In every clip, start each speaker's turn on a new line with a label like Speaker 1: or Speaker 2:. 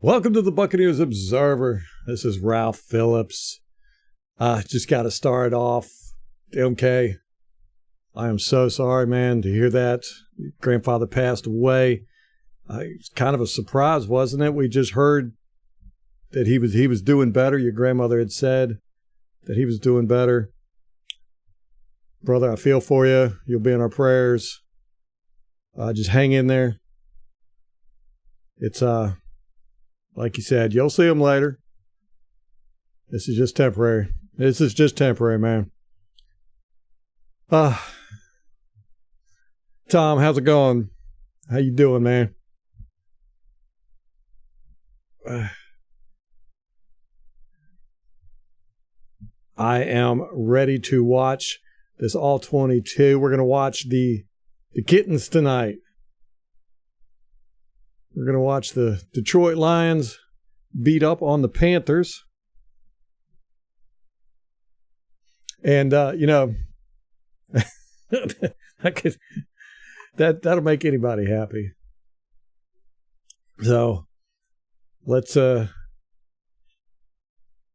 Speaker 1: Welcome to the Buccaneers Observer. This is Ralph Phillips. Just got to start off. MK, I am so sorry, man, to hear that. Grandfather passed away. It's kind of a surprise, wasn't it? We just heard that he was doing better. Your grandmother had said that he was doing better. Brother, I feel for you. You'll be in our prayers. Just hang in there. It's like you said, you'll see him later. This is just temporary. This is just temporary, man. Tom, how's it going? How you doing, man? I am ready to watch this all22. We're going to watch the kittens tonight. We're going to watch the Detroit Lions beat up on the Panthers. And, that'll make anybody happy. So, let's, man,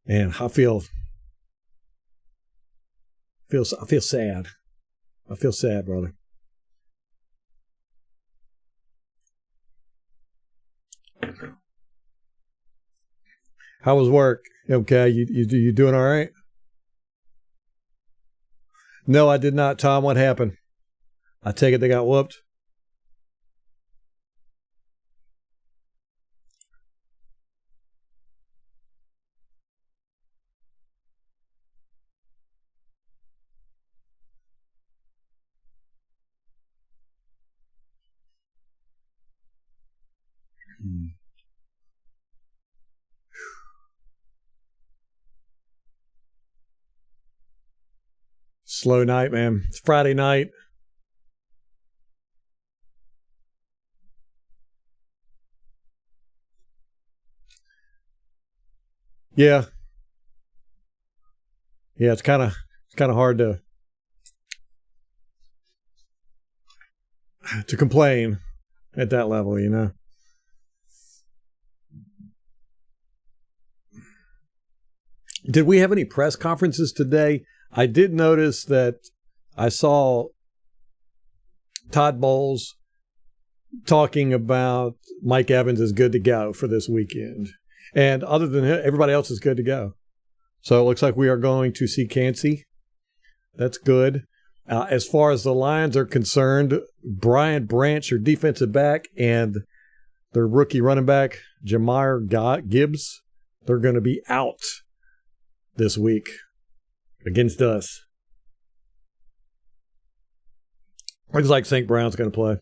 Speaker 1: I feel sad. I feel sad, brother. How was work? Okay, you doing all right? No, I did not, Tom. What happened? I take it they got whooped? Slow night, man. It's Friday night. Yeah. Yeah, it's kind of hard to complain at that level, you know. Did we have any press conferences today? I did notice that I saw Todd Bowles talking about Mike Evans is good to go for this weekend. And other than him, everybody else is good to go. So it looks like we are going to see Cansey. That's good. As far as the Lions are concerned, Brian Branch, your defensive back, and their rookie running back, Jahmyr Gibbs, they're going to be out this week against us. Looks like St. Brown's going to play.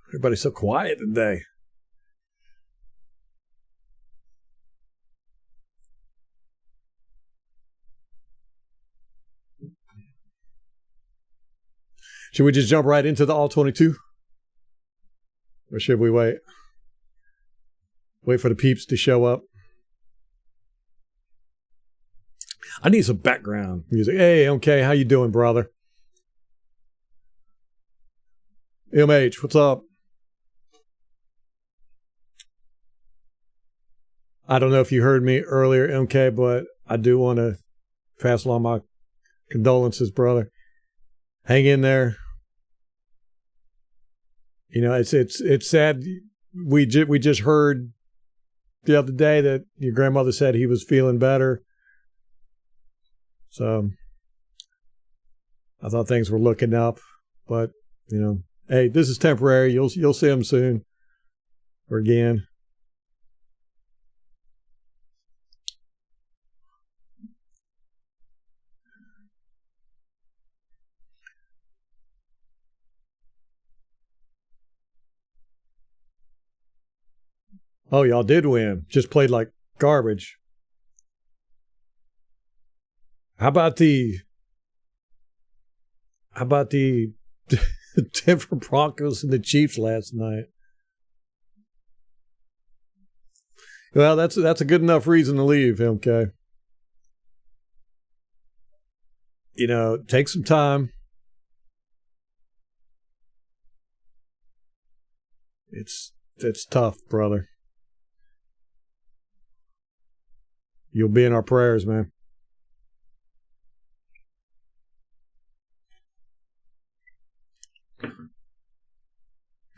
Speaker 1: Everybody's so quiet today. Should we just jump right into the all-22? Or should we wait? Wait for the peeps to show up. I need some background music. Hey, okay, how you doing, brother? MH, what's up? I don't know if you heard me earlier, MK, but I do want to pass along my condolences, brother. Hang in there. You know, it's sad. We just heard the other day that your grandmother said he was feeling better. So I thought things were looking up, but you know, hey, this is temporary. You'll see him soon or again. Oh, y'all did win. Just played like garbage. How about the Denver Broncos and the Chiefs last night? Well, that's a good enough reason to leave, MK. You know, take some time. It's tough, brother. You'll be in our prayers, man.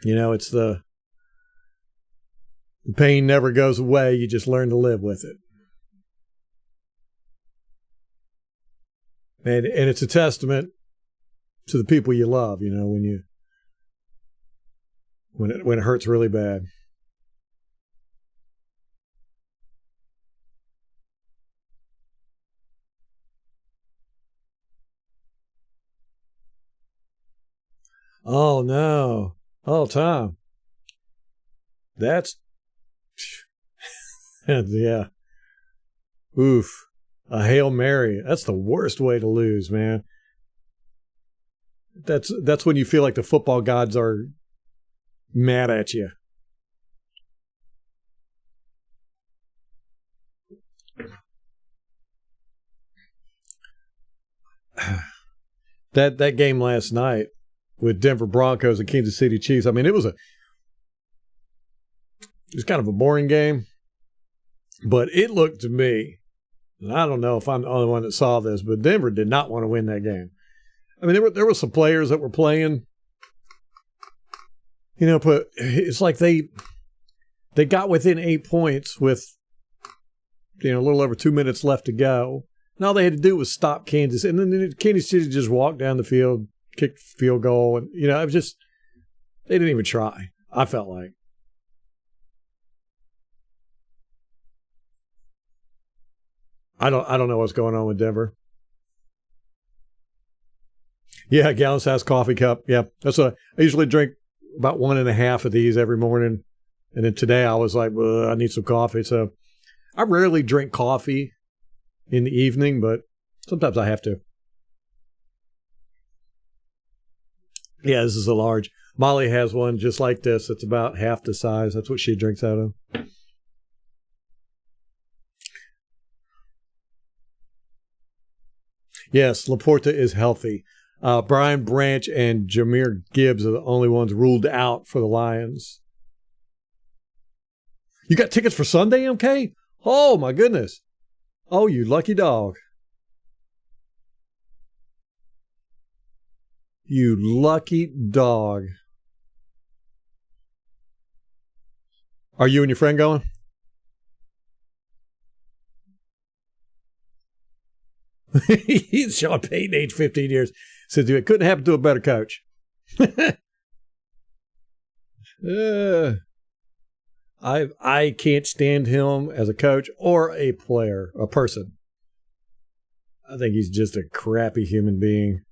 Speaker 1: It's the pain never goes away. You just learn to live with it. And it's a testament to the people you love, when it hurts really bad. Oh no. Oh, Tom. That's yeah. Oof. A Hail Mary. That's the worst way to lose, man. That's when you feel like the football gods are mad at you. That game last night with Denver Broncos and Kansas City Chiefs. I mean, it was kind of a boring game, but it looked to me, and I don't know if I'm the only one that saw this, but Denver did not want to win that game. I mean, there were some players that were playing, but it's like they got within 8 points with, a little over 2 minutes left to go. And all they had to do was stop Kansas. And then Kansas City just walked down the field, kicked field goal. And, it was just, they didn't even try, I felt like. I don't know what's going on with Denver. Yeah, Gallon's House coffee cup. Yeah, that's what I usually drink about 1.5 of these every morning. And then today I was like, well, I need some coffee. So I rarely drink coffee in the evening, but sometimes I have to. Yeah, this is a large. Molly has one just like this. It's about half the size. That's what she drinks out of. Yes, Laporta is healthy. Brian Branch and Jahmyr Gibbs are the only ones ruled out for the Lions. You got tickets for Sunday, MK? Oh, my goodness. Oh, you lucky dog. You lucky dog. Are you and your friend going? He's Sean Payton, age 15 years. Said it couldn't happen to a better coach. I can't stand him as a coach or a player, a person. I think he's just a crappy human being.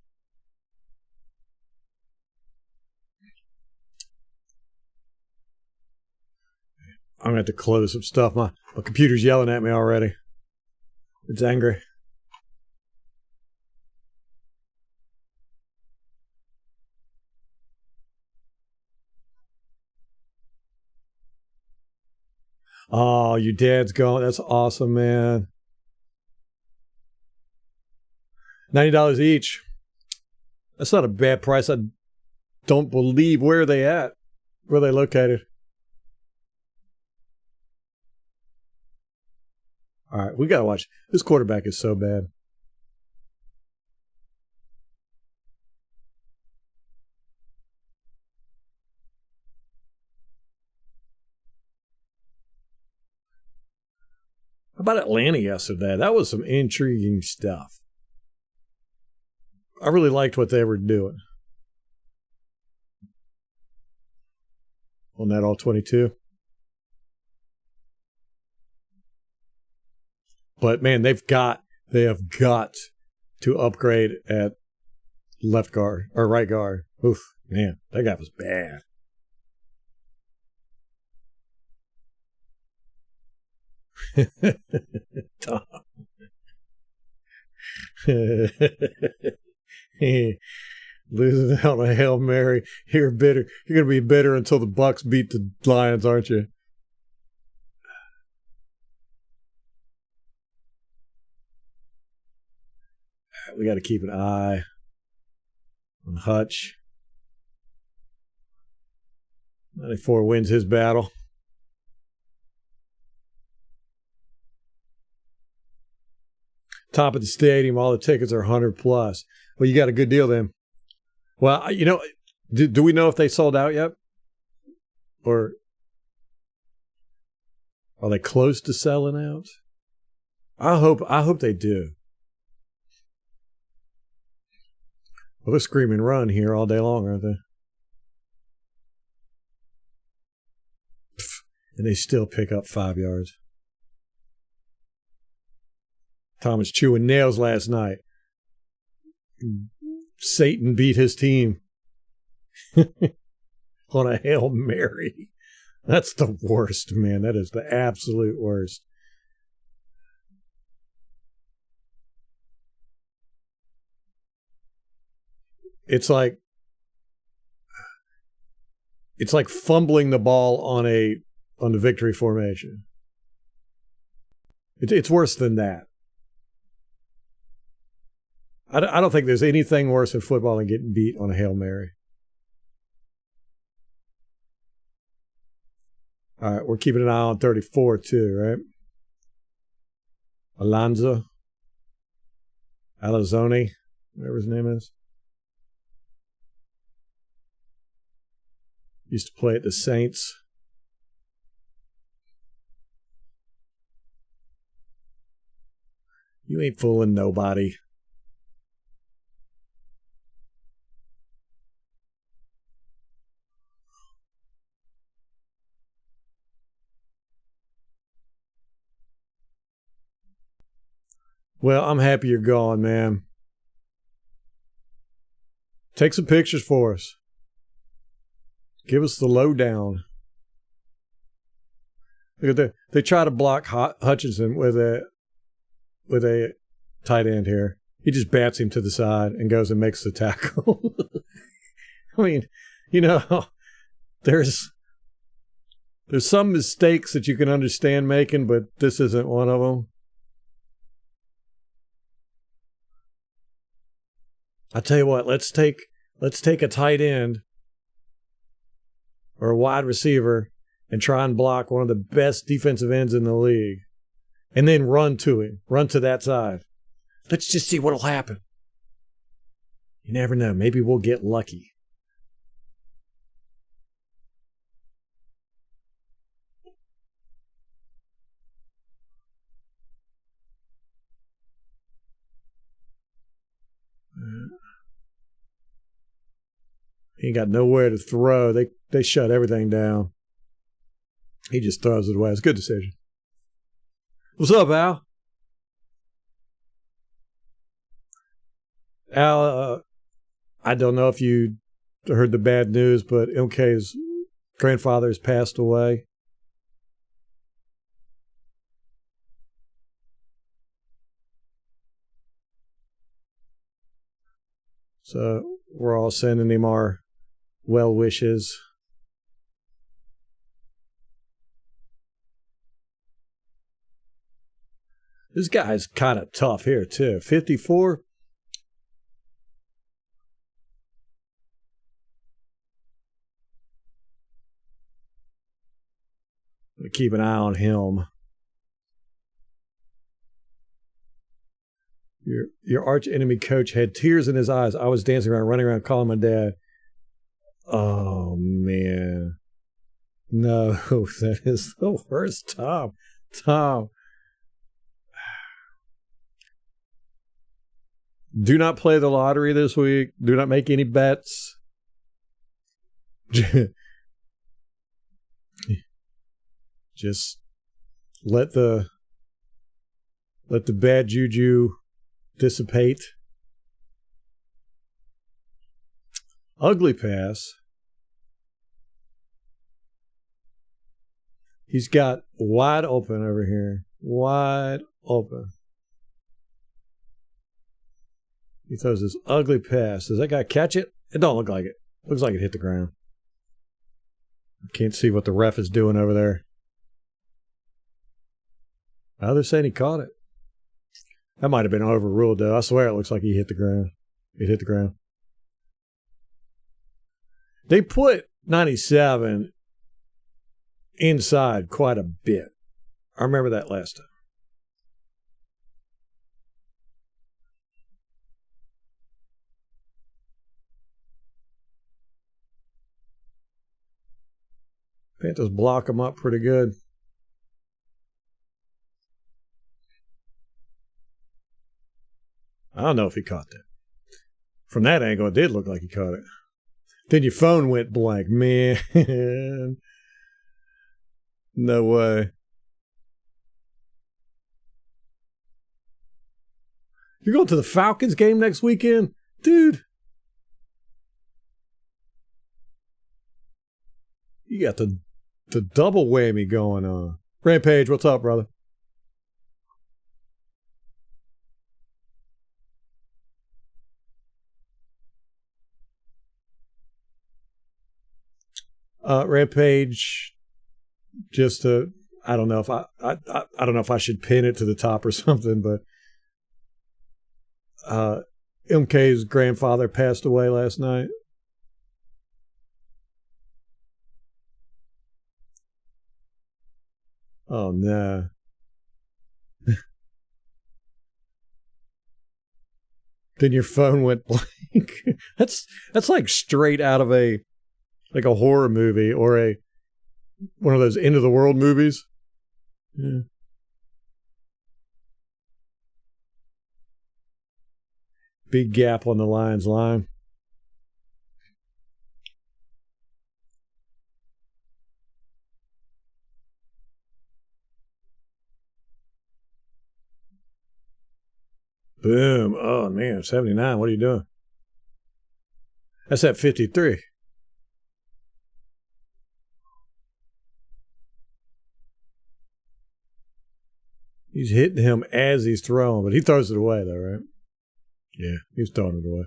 Speaker 1: I'm going to have to close some stuff. My computer's yelling at me already. It's angry. Oh, your dad's going. That's awesome, man. $90 each. That's not a bad price. I don't believe where are they at? Where are they located? All right, we got to watch. This quarterback is so bad. How about Atlanta yesterday? That was some intriguing stuff. I really liked what they were doing. On that all-22. But man, they have got to upgrade at left guard or right guard. Oof, man, that guy was bad. Tom. Losing out on a Hail Mary. You're bitter. You're going to be bitter until the Bucs beat the Lions, aren't you? We got to keep an eye on Hutch. 94 wins his battle. Top of the stadium, all the tickets are 100 plus. Well, you got a good deal then. Well, do we know if they sold out yet? Or are they close to selling out? I hope they do. Well, they're screaming run here all day long, aren't they? And they still pick up 5 yards. Thomas chewing nails last night. Satan beat his team on a Hail Mary. That's the worst, man. That is the absolute worst. It's like fumbling the ball on the victory formation. It's worse than that. I don't think there's anything worse in football than getting beat on a Hail Mary. All right, we're keeping an eye on 34 too, right? Alonzo, Alazone, whatever his name is. Used to play at the Saints. You ain't fooling nobody. Well, I'm happy you're gone, man. Take some pictures for us. Give us the lowdown. Look at that. They try to block Hutchinson with a tight end here. He just bats him to the side and goes and makes the tackle. I mean, there's some mistakes that you can understand making, but this isn't one of them. I tell you what, let's take a tight end or a wide receiver and try and block one of the best defensive ends in the league, and then run to him, run to that side. Let's just see what'll happen. You never know. Maybe we'll get lucky. He ain't got nowhere to throw. They shut everything down. He just throws it away. It's a good decision. What's up, Al? Al, I don't know if you heard the bad news, but MK's grandfather has passed away. So we're all sending him our well wishes. This guy's kind of tough here, too. 54. Keep an eye on him. Your arch enemy coach had tears in his eyes. I was dancing around, running around, calling my dad. Oh, man. No, that is the worst, Tom. Tom. Do not play the lottery this week. Do not make any bets. Just let the bad juju dissipate. Ugly pass. He's got wide open over here. Wide open. He throws this ugly pass. Does that guy catch it? It don't look like it. Looks like it hit the ground. I can't see what the ref is doing over there. Now they're saying he caught it. That might have been overruled, though. I swear it looks like he hit the ground. It hit the ground. They put 97 inside quite a bit. I remember that last time. Panthers block them up pretty good. I don't know if he caught that. From that angle, it did look like he caught it. Then your phone went blank. Man. No way. You're going to the Falcons game next weekend? Dude. You got the double whammy going on. Rampage, what's up, brother? Rampage, just to, I don't know if I don't know if I should pin it to the top or something, but MK's grandfather passed away last night. Oh no. Then your phone went blank. That's like straight out of a horror movie or one of those end of the world movies. Yeah. Big gap on the Lions line. Boom. Oh, man. 79. What are you doing? That's at 53. He's hitting him as he's throwing, but he throws it away, though, right? Yeah, he's throwing it away.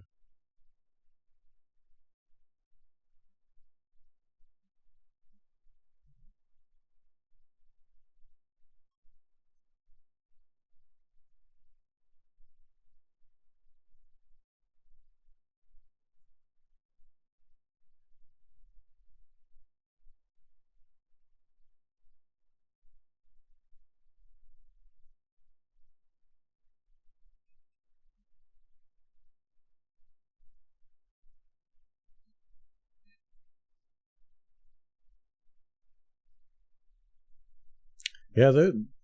Speaker 1: Yeah,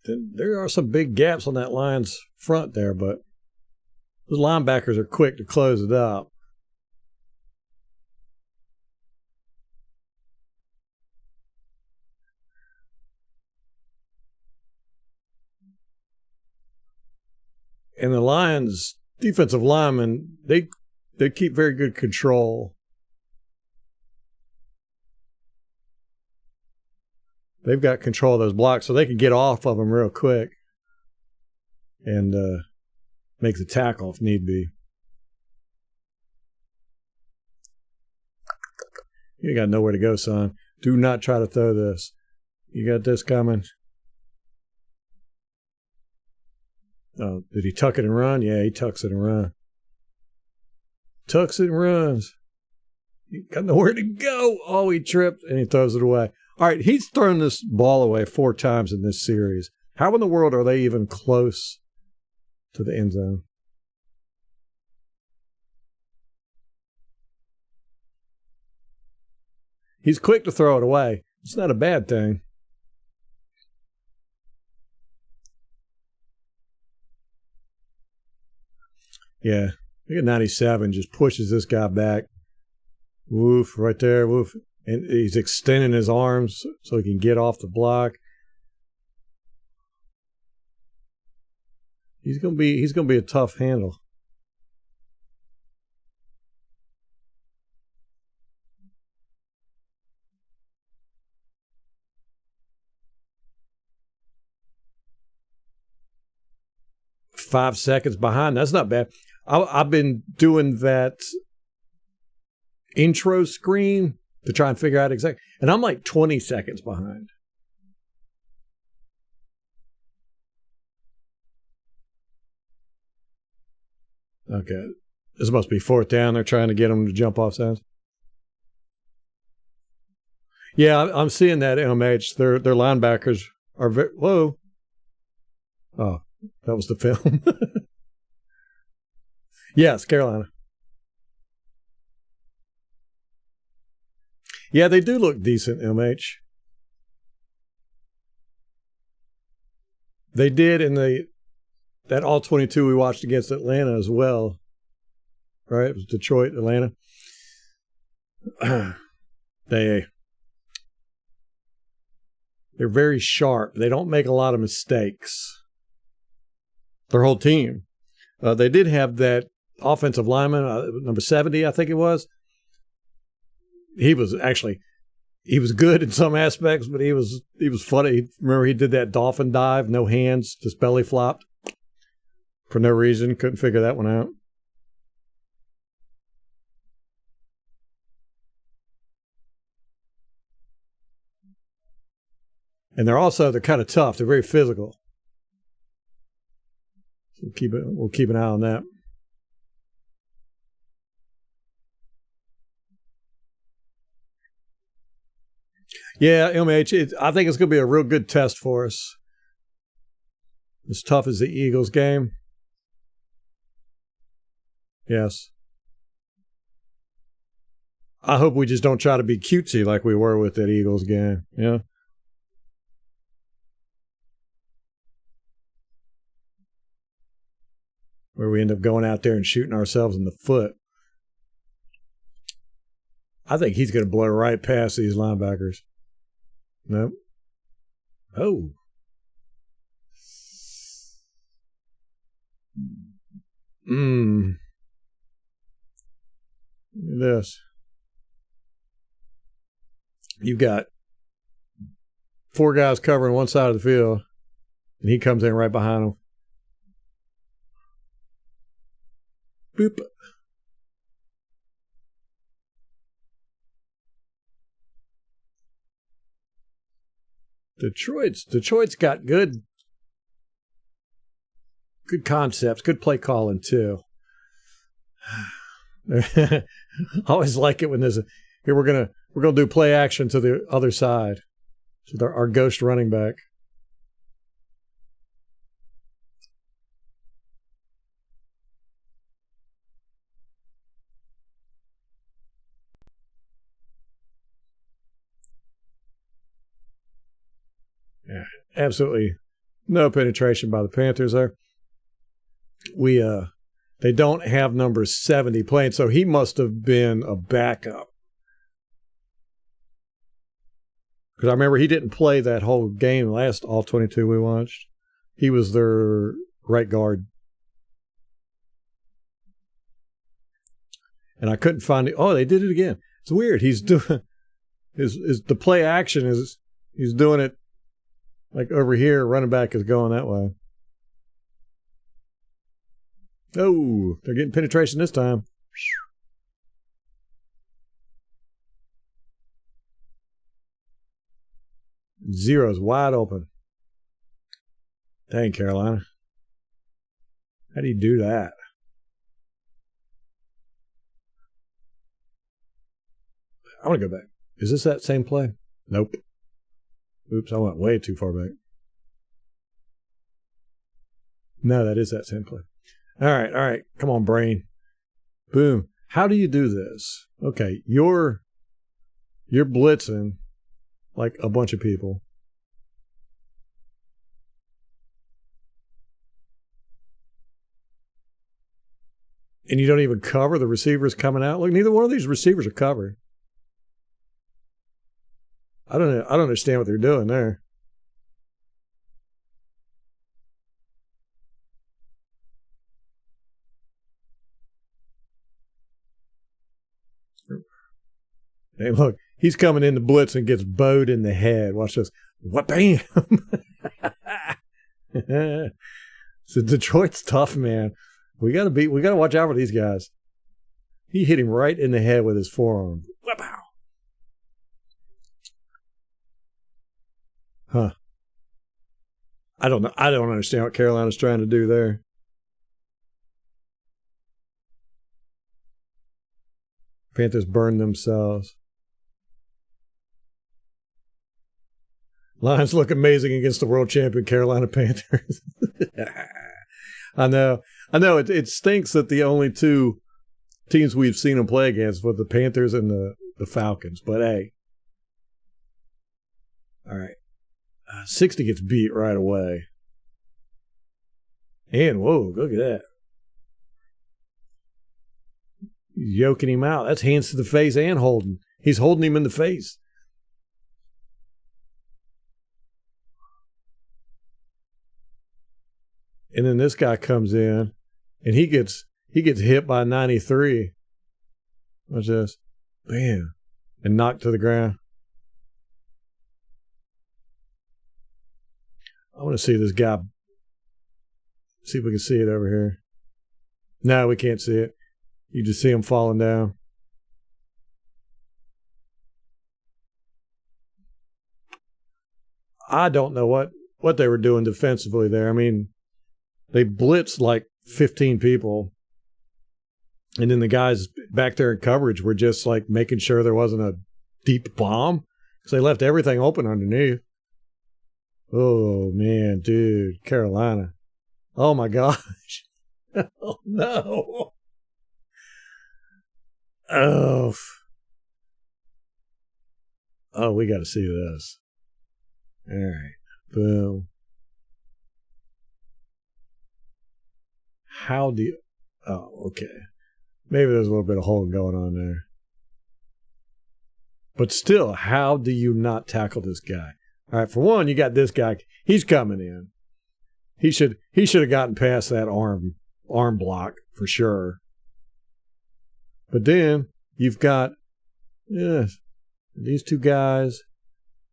Speaker 1: there are some big gaps on that Lions front there, but those linebackers are quick to close it up. And the Lions defensive linemen, they keep very good control. They've got control of those blocks, so they can get off of them real quick and make the tackle if need be. You got nowhere to go, son. Do not try to throw this. You got this coming. Oh, did he tuck it and run? Yeah, he tucks it and runs. Tucks it and runs. He got nowhere to go. Oh, he tripped and he throws it away. All right, he's thrown this ball away 4 times in this series. How in the world are they even close to the end zone? He's quick to throw it away. It's not a bad thing. Yeah, look at 97, just pushes this guy back. Woof, right there, woof. And he's extending his arms so he can get off the block. He's gonna be a tough handle. Five seconds behind. That's not bad. I've been doing that intro screen to try and figure out exactly. And I'm like 20 seconds behind. Okay. This must be 4th down. They're trying to get him to jump off sides. Yeah, I'm seeing that MH. Their linebackers are very whoa. Oh, that was the film. Yes, Carolina. Yeah, they do look decent, MH. They did in that all-22 we watched against Atlanta as well. Right? It was Detroit, Atlanta. They're very sharp. They don't make a lot of mistakes. Their whole team. They did have that offensive lineman, number 70, I think it was. He was good in some aspects, but he was funny. Remember, he did that dolphin dive, no hands, just belly flopped for no reason. Couldn't figure that one out. And they're kind of tough. They're very physical. So we'll keep an eye on that. Yeah, MH, I think it's going to be a real good test for us. As tough as the Eagles game. Yes. I hope we just don't try to be cutesy like we were with that Eagles game. Yeah. Where we end up going out there and shooting ourselves in the foot. I think he's going to blow right past these linebackers. Nope. Oh. Look at this. You've got 4 guys covering one side of the field, and he comes in right behind them. Boop. Detroit's got good concepts, good play calling too. I always like it when there's here we're gonna do play action to the other side. So our ghost running back. Yeah, absolutely no penetration by the Panthers there. They don't have number 70 playing, so he must have been a backup. Because I remember he didn't play that whole game last all-22 we watched. He was their right guard. And I couldn't find it. Oh, they did it again. It's weird. He's doing the play action is he's doing it like over here. Running back is going that way. Oh, they're getting penetration this time. Zero's wide open. Dang, Carolina. How do you do that? I want to go back. Is this that same play? Nope. Oops, I went way too far back. No, that is that same play. All right. Come on, brain. Boom. How do you do this? Okay, you're blitzing like a bunch of people. And you don't even cover the receivers coming out. Look, neither one of these receivers are covered. I don't understand what they're doing there. Hey, look, he's coming in the blitz and gets bowed in the head. Watch this. What? Bam! So Detroit's tough, man. We gotta watch out for these guys. He hit him right in the head with his forearm. Wow. Huh. I don't know. I don't understand what Carolina's trying to do there. Panthers burned themselves. Lions look amazing against the world champion Carolina Panthers. I know. It stinks that the only two teams we've seen them play against were the Panthers and the Falcons. But hey, all right, 60 gets beat right away. And whoa, look at that. He's yoking him out. That's hands to the face and holding. He's holding him in the face. And then this guy comes in, and he gets hit by 93. Watch this. Bam. And knocked to the ground. I want to see this guy. See if we can see it over here. No, we can't see it. You just see him falling down. I don't know what they were doing defensively there. I mean, they blitzed like 15 people. And then the guys back there in coverage were just like making sure there wasn't a deep bomb because they left everything open underneath. Oh, man, dude. Carolina. Oh, my gosh. Oh, no. Oh. Oh, we got to see this. All right. Boom. How do you... Oh, okay. Maybe there's a little bit of holding going on there. But still, how do you not tackle this guy? All right, for one, you got this guy. He's coming in. He should have gotten past that arm block for sure. But then you've got these two guys.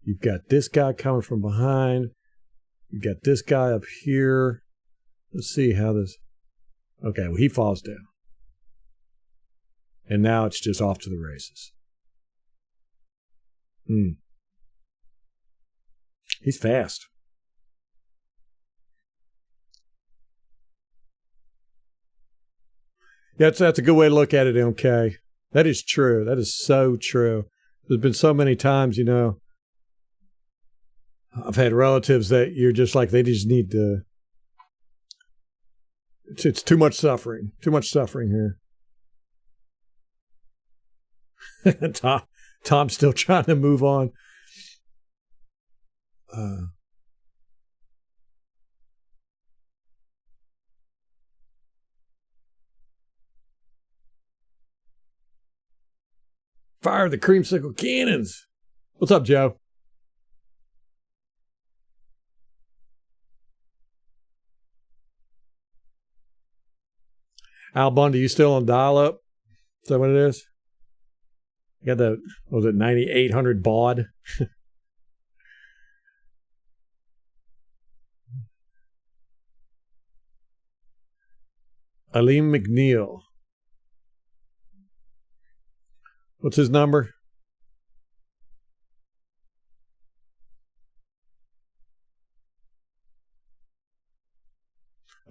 Speaker 1: You've got this guy coming from behind. You've got this guy up here. Let's see how this... Okay, well, he falls down. And now it's just off to the races. He's fast. That's a good way to look at it, MK. That is true. That is so true. There's been so many times, I've had relatives that you're just like, they just need to... It's too much suffering. Too much suffering here. Tom's still trying to move on. Fire the creamsicle cannons. What's up, Joe? Al Bundy, you still on dial-up? Is that what it is? You got the, what was it, 9800 baud? Aleem McNeil. What's his number?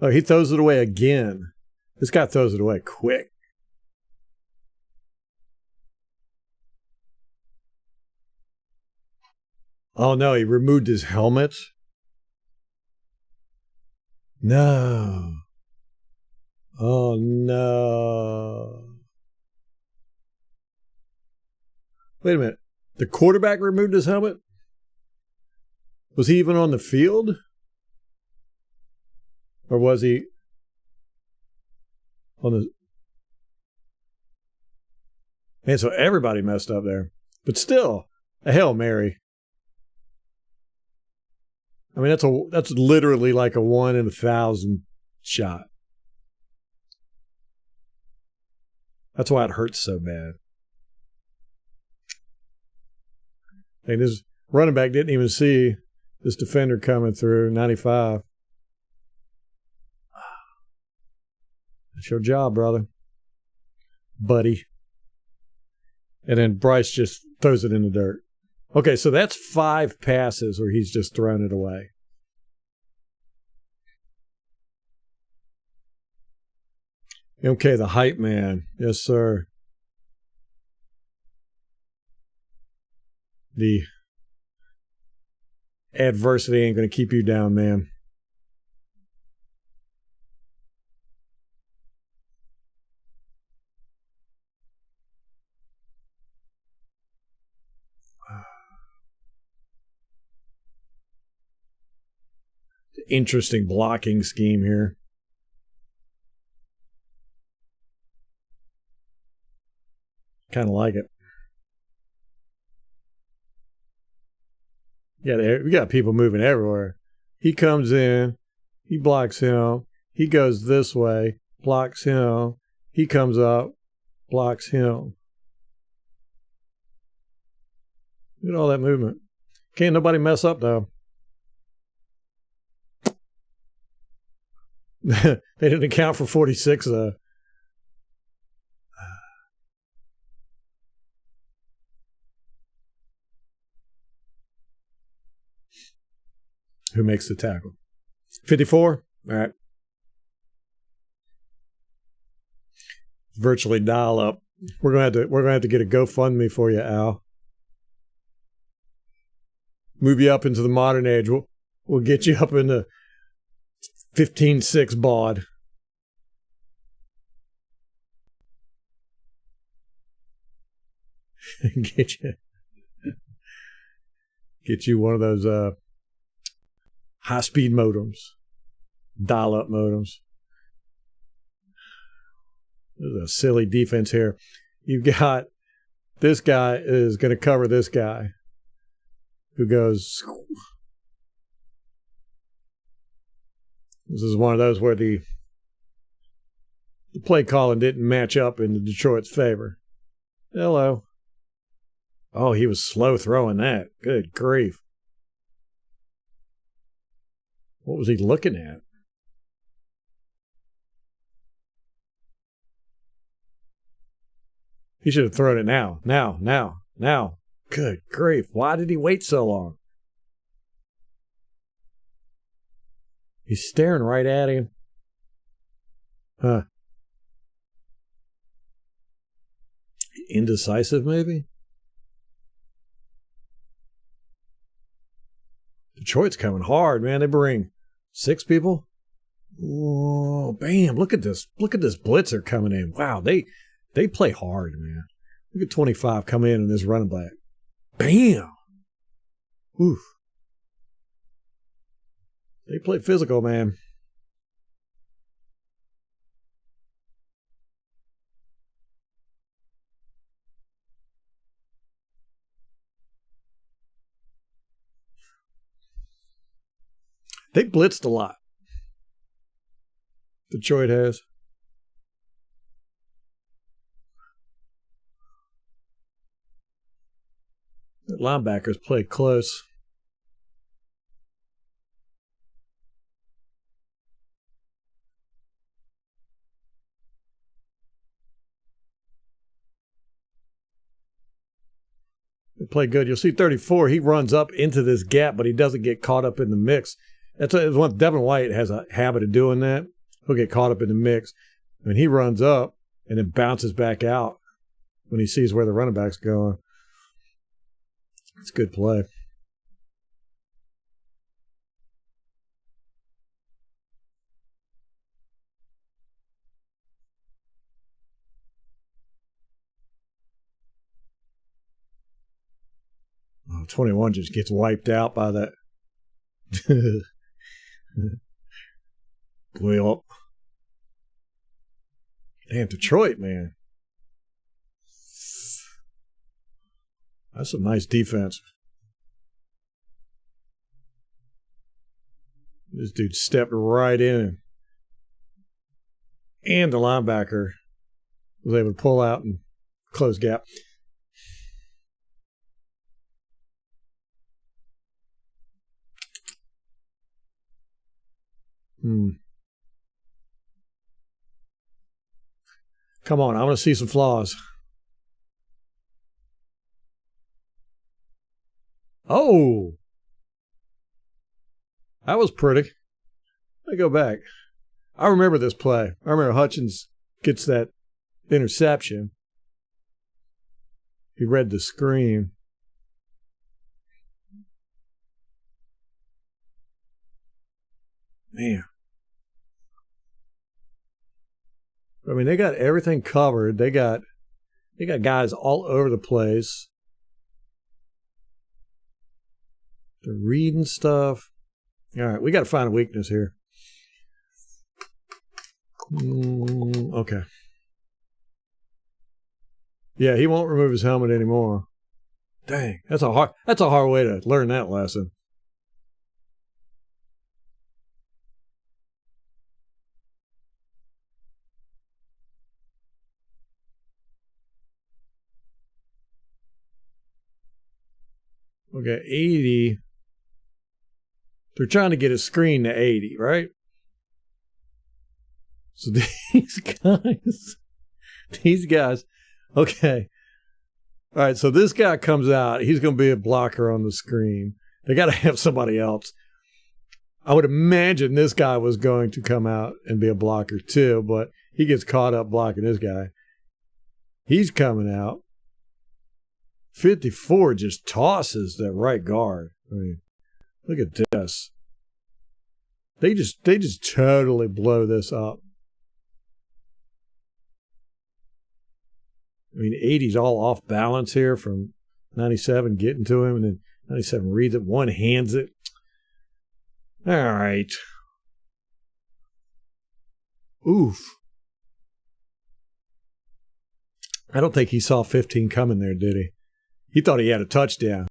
Speaker 1: Oh, he throws it away again. This guy throws it away quick. Oh, no, he removed his helmet. No. Oh, no. Wait a minute. The quarterback removed his helmet? Was he even on the field? Or was he on the... Man, so everybody messed up there. But still, a Hail Mary. I mean, that's literally like a 1 in 1,000 shot. That's why it hurts so bad. And this running back didn't even see this defender coming through, 95. That's your job, brother. Buddy. And then Bryce just throws it in the dirt. Okay, so that's 5 passes where he's just thrown it away. Okay, the hype man. Yes, sir. adversity ain't going to keep you down, man. Interesting blocking scheme here. Kind of like it. Yeah, we got people moving everywhere. He comes in, he blocks him, he goes this way, blocks him, he comes up, blocks him. Look at all that movement. Can't nobody mess up, though. They didn't account for 46, though. Who makes the tackle? 54? All right. Virtually dial up. We're gonna have to get a GoFundMe for you, Al. Move you up into the modern age. We'll get you up into 15.6 baud. Get you one of those high-speed modems, dial-up modems. There's a silly defense here. You've got this guy is going to cover this guy who goes. This is one of those where the play calling didn't match up in Detroit's favor. Hello. Oh, he was slow throwing that. Good grief. What was he looking at? He should have thrown it now. Now. Good grief. Why did he wait so long? He's staring right at him. Huh. Indecisive, maybe? Detroit's coming hard, man. They bring 6 people. Whoa, bam. Look at this. Look at this blitzer coming in. Wow, they play hard, man. Look at 25 come in this running back. Bam. Oof. They play physical, man. They blitzed a lot. Detroit has. The linebackers play close. They play good. You'll see 34. He runs up into this gap, but he doesn't get caught up in the mix. That's what Devin White has a habit of doing that. He'll get caught up in the mix. And he runs up and then bounces back out when he sees where the running back's going. It's good play. Oh, 21 just gets wiped out by that. Well, damn, Detroit, man. That's some nice defense. This dude stepped right in. And the linebacker was able to pull out and close gap. Come on, I want to see some flaws. Oh! That was pretty. Let me go back. I remember this play. I remember Hutchins gets that interception. He read the screen. Man. I mean, they got everything covered. They got guys all over the place. They're reading stuff. All right, we got to find a weakness here. Okay. Yeah, he won't remove his helmet anymore. Dang, that's a hard way to learn that lesson. Okay, 80. They're trying to get a screen to 80, right? So these guys, okay. All right, so this guy comes out. He's going to be a blocker on the screen. They got to have somebody else. I would imagine this guy was going to come out and be a blocker too, but he gets caught up blocking this guy. He's coming out. 54 just tosses that right guard. I mean, look at this. They just totally blow this up. I mean, 80's all off balance here from 97 getting to him, and then 97 reads it, one hands it. All right. Oof. I don't think he saw 15 coming there, did he? He thought he had a touchdown.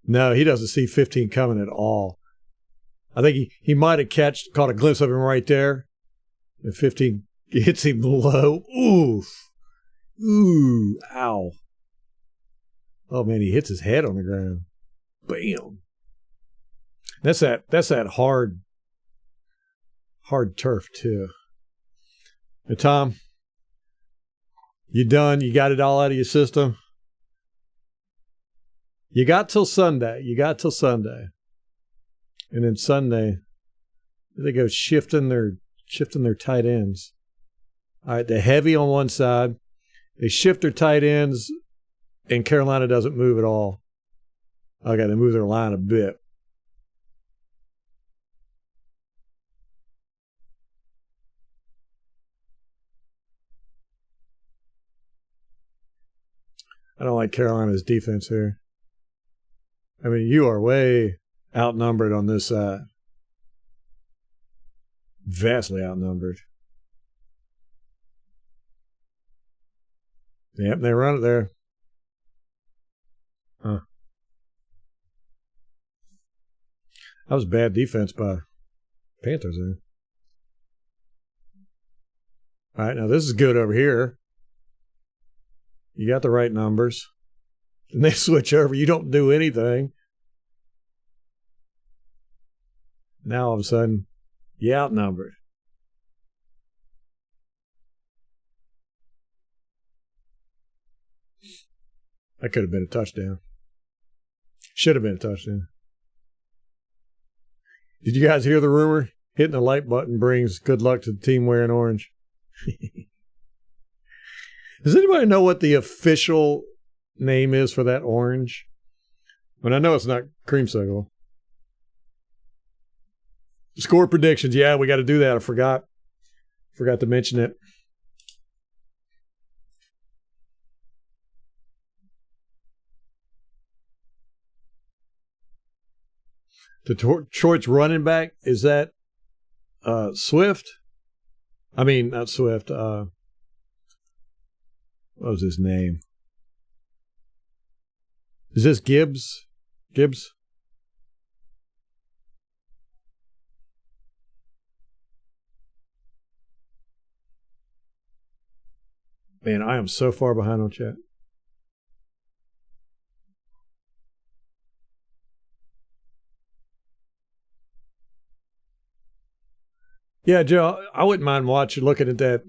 Speaker 1: No, he doesn't see 15 coming at all. I think he might have caught a glimpse of him right there. And 15 hits him low. Oof. Ooh. Ow. Oh, man, he hits his head on the ground. Bam. That's that hard turf, too. Now, Tom, you done? You got it all out of your system? You got till Sunday. And then Sunday, they go shifting their tight ends. All right, they're heavy on one side. They shift their tight ends, and Carolina doesn't move at all. Okay, they move their line a bit. I don't like Carolina's defense here. I mean, you are way outnumbered on this side. Vastly outnumbered. Yep, they run it there. Huh. That was bad defense by Panthers there. All right, now this is good over here. You got the right numbers. And they switch over. You don't do anything. Now all of a sudden, you outnumbered. That could have been a touchdown. Should have been a touchdown. Did you guys hear the rumor? Hitting the like button brings good luck to the team wearing orange. Does anybody know what the official name is for that orange? I mean, I know it's not creamsicle. Score predictions. Yeah, we got to do that. I forgot to mention it. Detroit's running back, is that Swift? I mean, not Swift. What was his name? Is this Gibbs? Gibbs? Man, I am so far behind on chat. Yeah, Joe, I wouldn't mind looking at that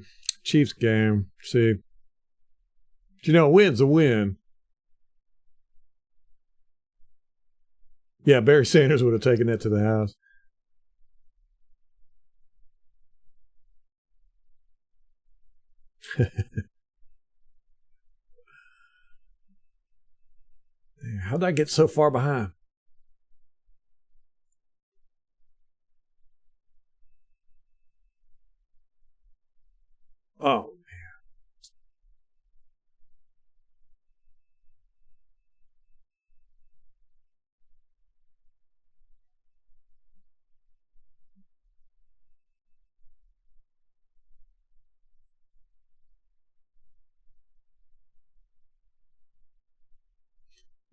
Speaker 1: Chiefs game. See, you know, a win's a win. Yeah, Barry Sanders would have taken that to the house. How'd I get so far behind?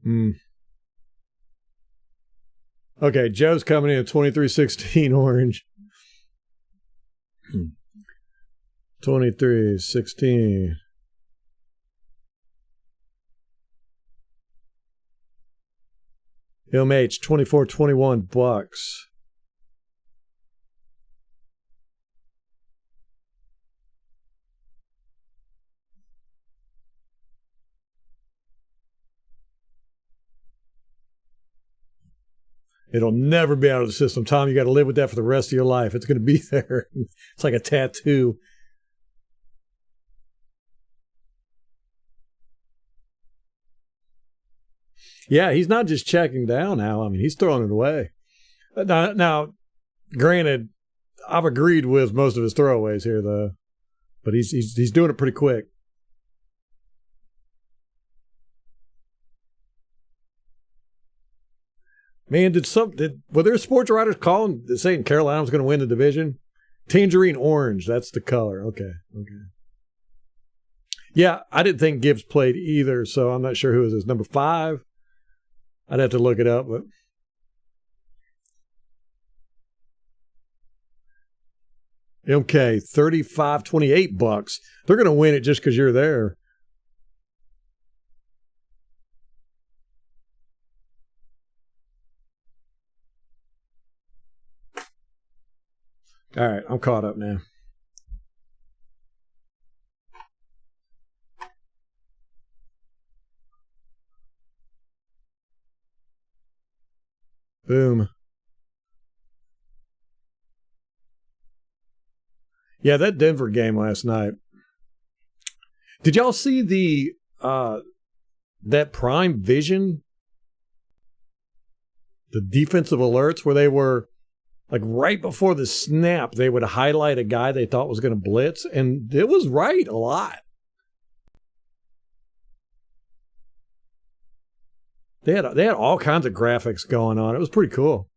Speaker 1: Mm. Okay, Joe's coming in at 23-16 orange. 23-16. MH 24-21 Bucs. It'll never be out of the system, Tom. You got to live with that for the rest of your life. It's going to be there. It's like a tattoo. Yeah, he's not just checking down now. I mean, he's throwing it away. Now, granted, I've agreed with most of his throwaways here, though. But he's doing it pretty quick. Man, were there sports writers calling saying Carolina was going to win the division? Tangerine orange, that's the color. Okay. Yeah, I didn't think Gibbs played either, so I'm not sure who is this. Number 5? I'd have to look it up, but MK 35-28 Bucs. They're going to win it just because you're there. All right, I'm caught up now. Boom. Yeah, that Denver game last night. Did y'all see the that Prime Vision? The defensive alerts where they were like right before the snap, they would highlight a guy they thought was going to blitz, and it was right a lot. They had all kinds of graphics going on. It was pretty cool.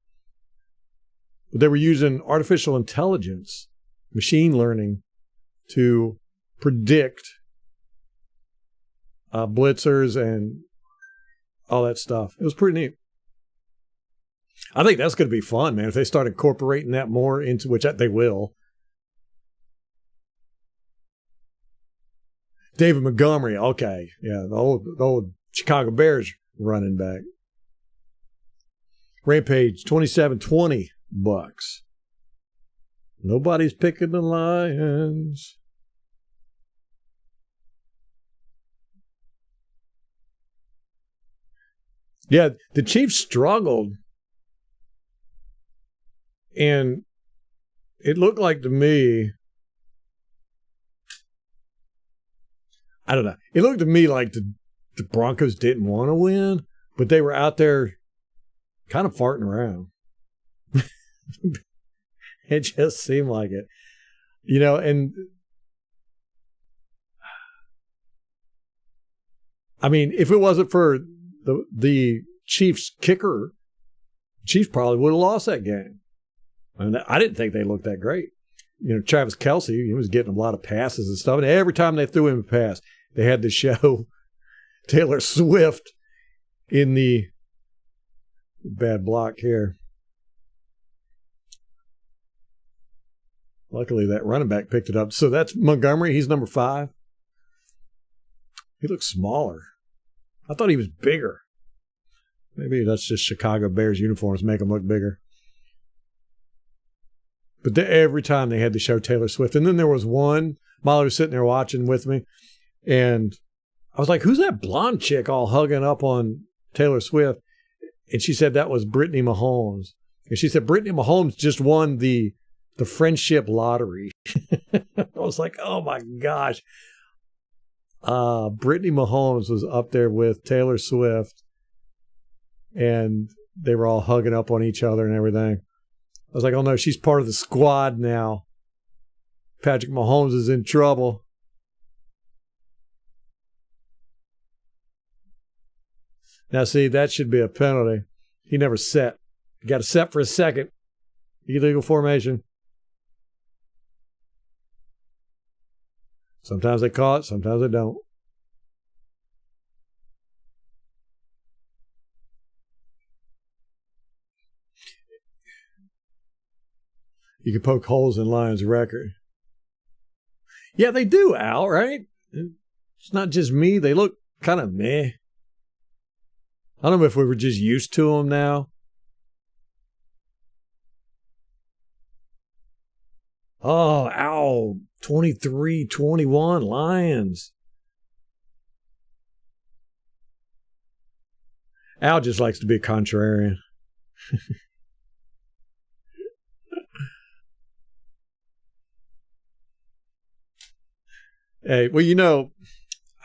Speaker 1: But they were using artificial intelligence, machine learning, to predict blitzers and all that stuff. It was pretty neat. I think that's going to be fun, man, if they start incorporating that more into, which they will. David Montgomery, okay. Yeah, the old Chicago Bears running back. Rampage 27-20 Bucs. Nobody's picking the Lions. Yeah, the Chiefs struggled. And it looked like to me, I don't know. It looked to me like the Broncos didn't want to win, but they were out there kind of farting around. It just seemed like it. You know, and I mean, if it wasn't for the Chiefs kicker, Chiefs probably would have lost that game. I mean, I didn't think they looked that great. You know, Travis Kelce, he was getting a lot of passes and stuff. And every time they threw him a pass, they had to show Taylor Swift in the bad block here. Luckily, that running back picked it up. So that's Montgomery. He's number 5. He looks smaller. I thought he was bigger. Maybe that's just Chicago Bears uniforms make him look bigger. But every time they had to show Taylor Swift. And then there was one, Molly was sitting there watching with me, and I was like, who's that blonde chick all hugging up on Taylor Swift? And she said that was Brittany Mahomes. And she said Brittany Mahomes just won the friendship lottery. I was like, oh my gosh. Brittany Mahomes was up there with Taylor Swift, and they were all hugging up on each other and everything. I was like, oh no, she's part of the squad now. Patrick Mahomes is in trouble. Now, see, that should be a penalty. He never set. He got to set for a second. Illegal formation. Sometimes they call it, sometimes they don't. You can poke holes in Lions' record. Yeah, they do, Al, right? It's not just me. They look kind of meh. I don't know if we were just used to them now. Oh, Al, 23-21 Lions. Al just likes to be a contrarian. Hey, well, you know,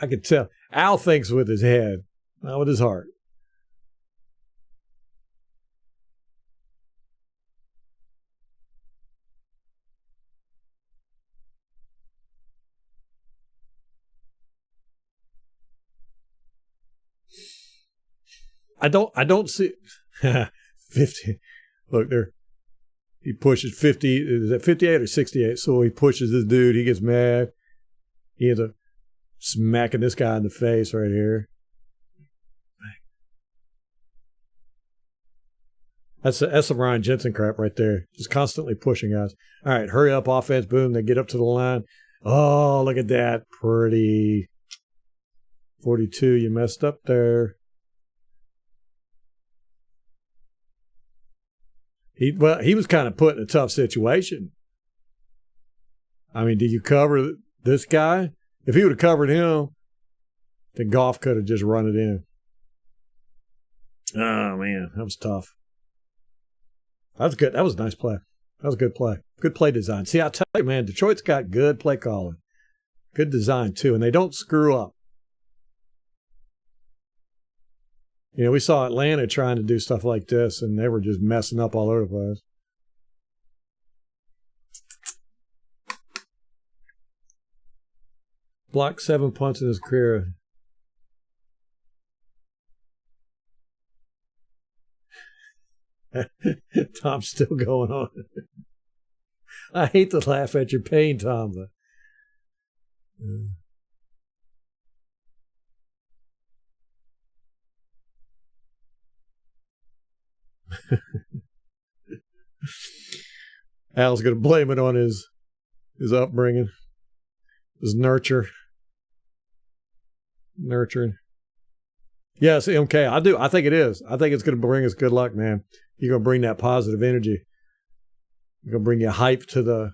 Speaker 1: I could tell. Al thinks with his head, not with his heart. I don't see 50. Look there. He pushes 50. Is that 58 or 68? So he pushes this dude. He gets mad. He ends up smacking this guy in the face right here. That's some Ryan Jensen crap right there. Just constantly pushing guys. All right, hurry up, offense. Boom. They get up to the line. Oh, look at that. Pretty. 42. You messed up there. He was kind of put in a tough situation. I mean, do you cover this guy? If he would have covered him, then Goff could have just run it in. Oh, man, that was tough. That was good. That was a nice play. That was a good play. Good play design. See, I tell you, man, Detroit's got good play calling. Good design, too, and they don't screw up. You know, we saw Atlanta trying to do stuff like this, and they were just messing up all over the place. Blocked 7 punts in his career. Tom's still going on. I hate to laugh at your pain, Tom, but... Al's going to blame it on his upbringing, his nurturing. Yes, MK, I do. I think it is. I think it's going to bring us good luck, man. You're going to bring that positive energy. You're going to bring you hype to the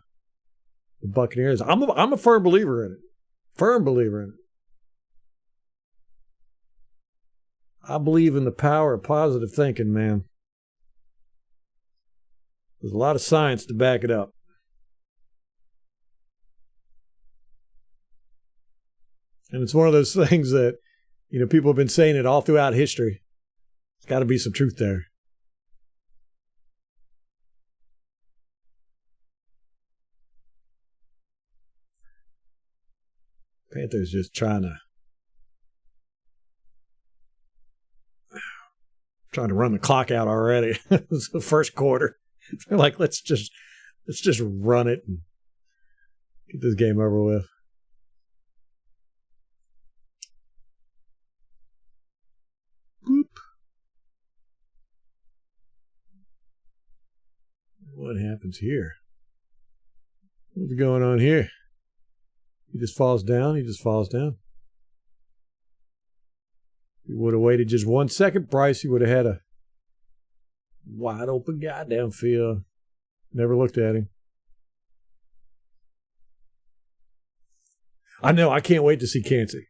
Speaker 1: Buccaneers. I'm a firm believer in it. Firm believer in it. I believe in the power of positive thinking, man. There's a lot of science to back it up. And it's one of those things that, you know, people have been saying it all throughout history. There's got to be some truth there. Panthers just trying to run the clock out already. It's the first quarter. They're like, let's just run it and get this game over with. Boop. What happens here? What's going on here? He just falls down. He falls down. He would have waited just 1 second, Bryce. He would have had a wide open guy downfield. Never looked at him. I know. I can't wait to see Kancey.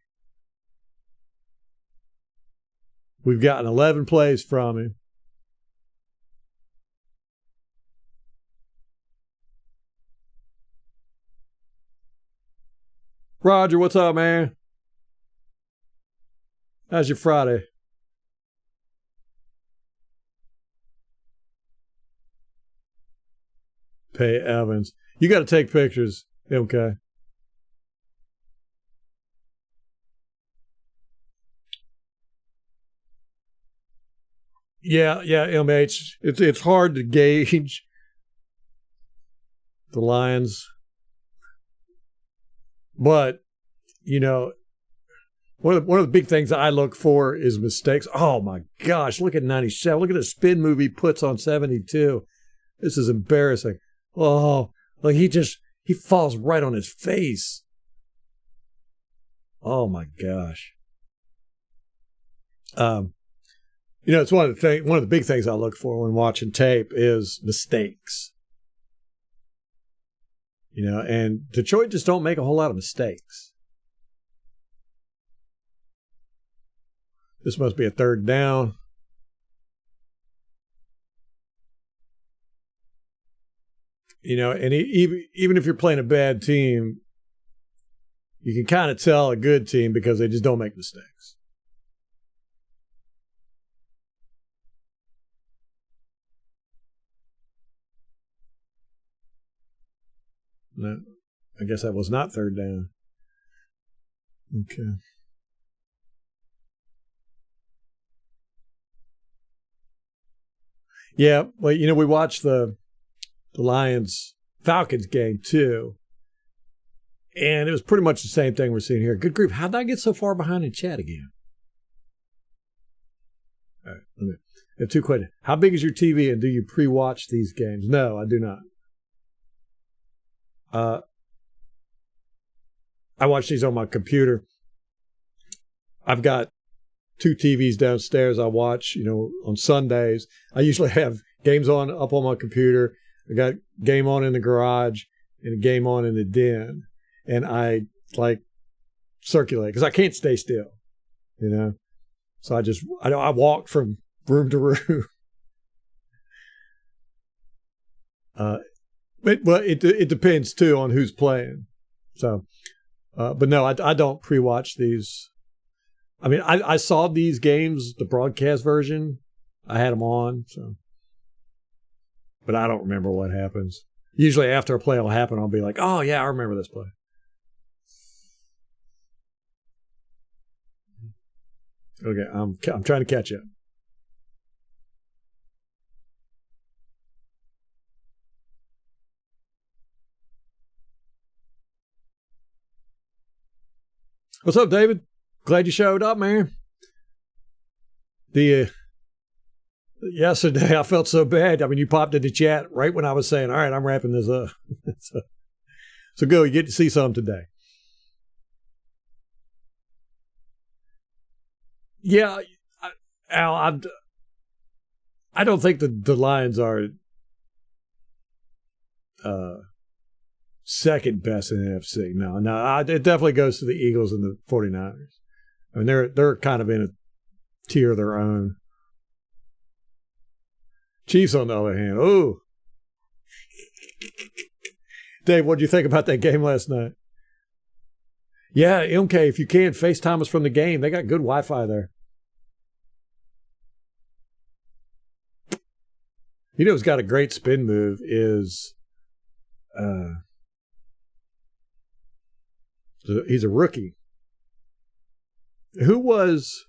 Speaker 1: We've gotten 11 plays from him. Roger, what's up, man? How's your Friday? Pay Evans. You got to take pictures, okay? Yeah, MH. It's hard to gauge the Lions. But, you know, one of the big things I look for is mistakes. Oh, my gosh. Look at 97. Look at the spin move he puts on 72. This is embarrassing. Oh, like he falls right on his face. Oh my gosh. It's one of the big things I look for when watching tape is mistakes. And Detroit just don't make a whole lot of mistakes. This must be a third down. And even if you're playing a bad team, you can kind of tell a good team because they just don't make mistakes. No, I guess that was not third down. Okay. Yeah, well, we watched the Lions-Falcons game too, and it was pretty much the same thing we're seeing here. Good grief, how did I get so far behind in chat again? All right, I have two questions. How big is your TV, and do you pre-watch these games? No, I do not. I watch these on my computer. I've got 2 TVs downstairs I watch, on Sundays. I usually have games up on my computer. I got game on in the garage and a game on in the den. And I circulate because I can't stay still, So I walk from room to room. It depends too on who's playing. So, but no, I don't pre-watch these. I mean, I saw these games, the broadcast version. I had them on, so. But I don't remember what happens. Usually after a play will happen, I'll be like, oh, yeah, I remember this play. Okay, I'm trying to catch up. What's up, David? Glad you showed up, man. Yesterday I felt so bad. I mean, you popped into chat right when I was saying, all right, I'm wrapping this up. so go, you get to see some today. Yeah, Al, I don't think the Lions are second best in the NFC. No, it definitely goes to the Eagles and the 49ers. I mean, they're kind of in a tier of their own. Chiefs, on the other hand, oh. Dave, what did you think about that game last night? Yeah, MK, if you can, FaceTime us from the game. They got good Wi-Fi there. Who's got a great spin move is he's a rookie. Who was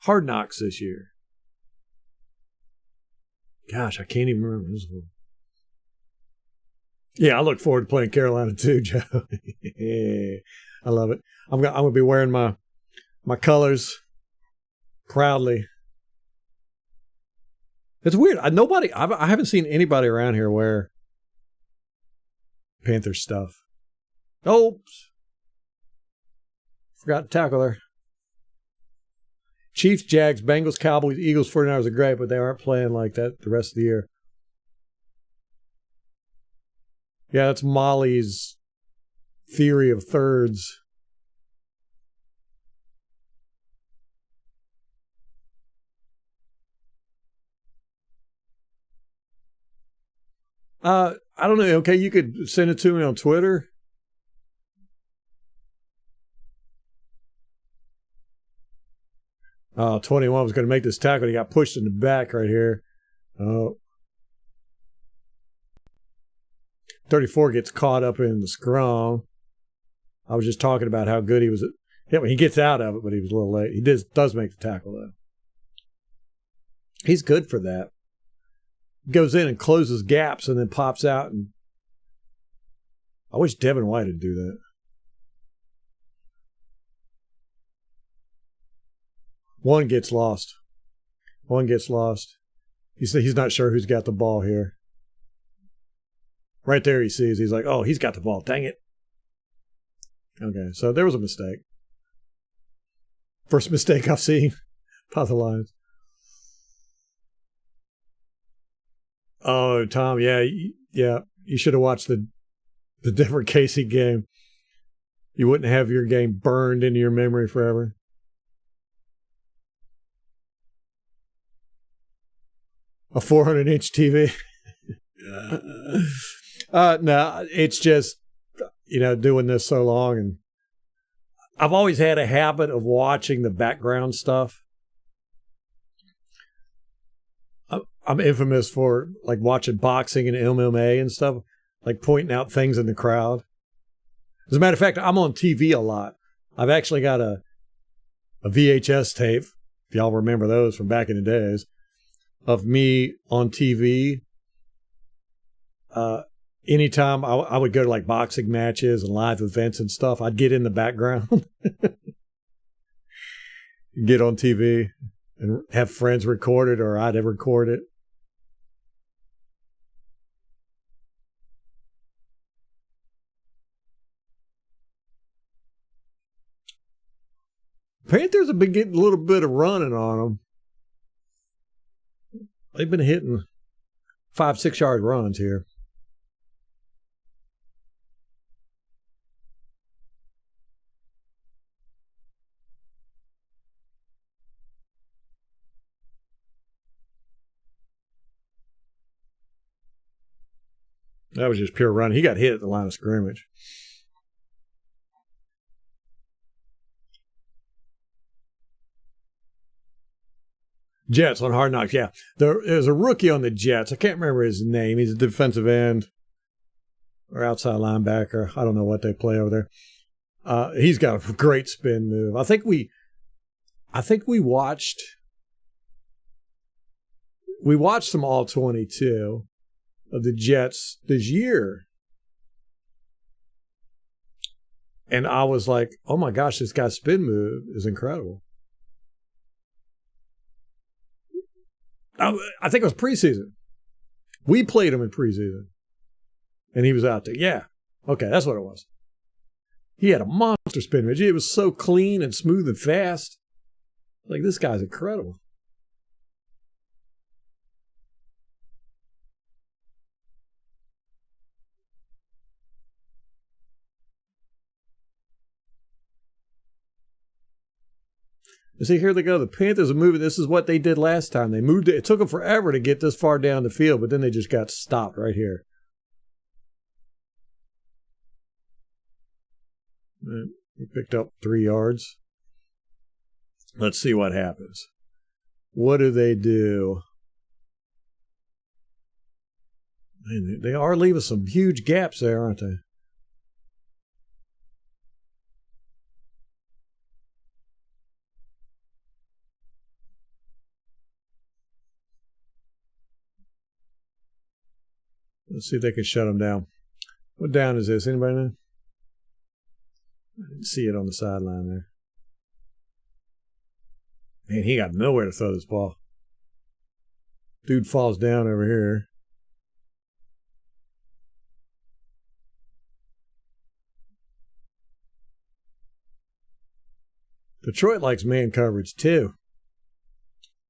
Speaker 1: Hard Knocks this year? Gosh, I can't even remember this one. Yeah, I look forward to playing Carolina too, Joe. I love it. I'm gonna be wearing my colors proudly. It's weird. I haven't seen anybody around here wear Panthers stuff. Oops. Forgot to tackle there. Chiefs, Jags, Bengals, Cowboys, Eagles, 49ers are great, but they aren't playing like that the rest of the year. Yeah, that's Molly's theory of thirds. I don't know. Okay, you could send it to me on Twitter. Oh, 21 was going to make this tackle. He got pushed in the back right here. Oh. 34 gets caught up in the scrum. I was just talking about how good he was. He gets out of it, but he was a little late. He does make the tackle, though. He's good for that. Goes in and closes gaps and then pops out. And I wish Devin White would do that. One gets lost. One gets lost. He's not sure who's got the ball here. Right there he sees. He's like, oh, he's got the ball. Dang it. Okay, so there was a mistake. First mistake I've seen by the Lions. Oh, Tom, yeah. You should have watched the Denver Casey game. You wouldn't have your game burned into your memory forever. A 400-inch TV. No, it's just, doing this so long, and I've always had a habit of watching the background stuff. I'm infamous for like watching boxing and MMA and stuff, like pointing out things in the crowd. As a matter of fact, I'm on TV a lot. I've actually got a VHS tape, if y'all remember those from back in the days, of me on TV. Anytime I would go to like boxing matches and live events and stuff, I'd get in the background, get on TV and have friends record it, or I'd record it. Panthers have been getting a little bit of running on them. They've been hitting 5-6 yard runs here. That was just pure run. He got hit at the line of scrimmage. Jets on Hard Knocks, yeah. There's a rookie on the Jets. I can't remember his name. He's a defensive end or outside linebacker. I don't know what they play over there. He's got a great spin move. I think we watched some all-22 of the Jets this year. And I was like, oh my gosh, this guy's spin move is incredible. I think it was preseason. We played him in preseason. And he was out there. Yeah. Okay, that's what it was. He had a monster spin move. It was so clean and smooth and fast. Like, this guy's incredible. You see, here they go. The Panthers are moving. This is what they did last time. They moved it. It took them forever to get this far down the field, but then they just got stopped right here. He picked up 3 yards. Let's see what happens. What do they do? Man, they are leaving some huge gaps there, aren't they? Let's see if they can shut them down. What down is this? Anybody know? I didn't see it on the sideline there. Man, he got nowhere to throw this ball. Dude falls down over here. Detroit likes man coverage too.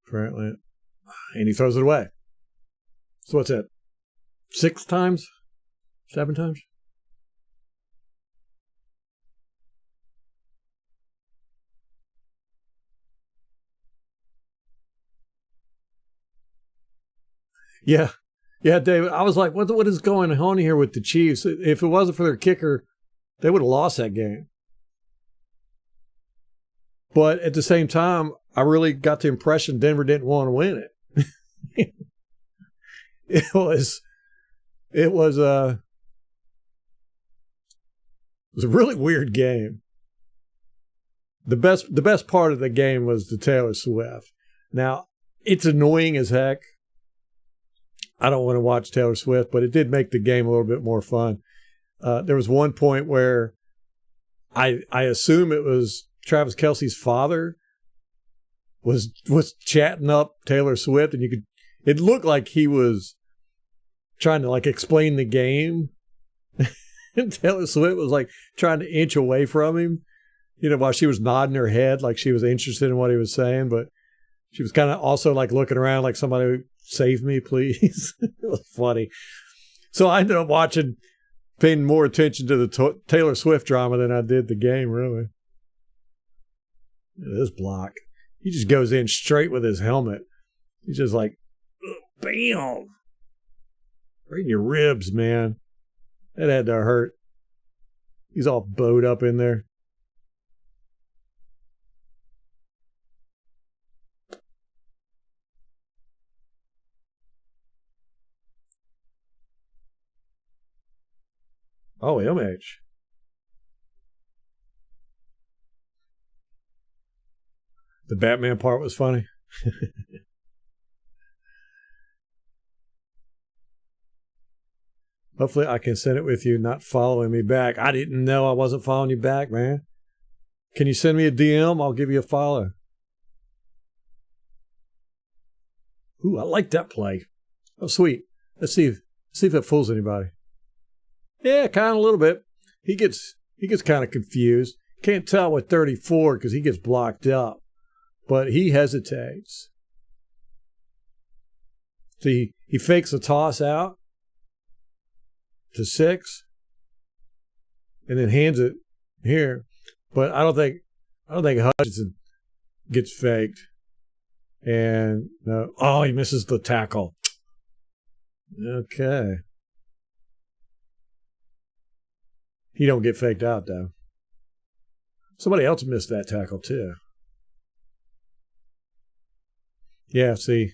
Speaker 1: Apparently. And he throws it away. So what's that? 6 times? 7 times? Yeah. Yeah, David. I was like, what is going on here with the Chiefs? If it wasn't for their kicker, they would have lost that game. But at the same time, I really got the impression Denver didn't want to win it. It was a really weird game. The best part of the game was the Taylor Swift. Now, it's annoying as heck. I don't want to watch Taylor Swift, but it did make the game a little bit more fun. There was one point where I assume it was Travis Kelce's father was chatting up Taylor Swift, and it looked like he was trying to like explain the game. And Taylor Swift was like trying to inch away from him, while she was nodding her head like she was interested in what he was saying, but she was kind of also like looking around like somebody save me, please. It was funny. So I ended up paying more attention to the Taylor Swift drama than I did the game, really. This block. He just goes in straight with his helmet. He's just like, bam. Right in your ribs, man. That had to hurt. He's all bowed up in there. Oh, MH. The Batman part was funny. Hopefully I can send it with you, not following me back. I didn't know I wasn't following you back, man. Can you send me a DM? I'll give you a follow. Ooh, I like that play. Oh, sweet. Let's see if it fools anybody. Yeah, kind of a little bit. He gets kind of confused. Can't tell with 34 because he gets blocked up. But he hesitates. See, he fakes a toss out to 6 and then hands it here. But I don't think Hutchinson gets faked. And he misses the tackle. Okay. He don't get faked out though. Somebody else missed that tackle too. Yeah, see,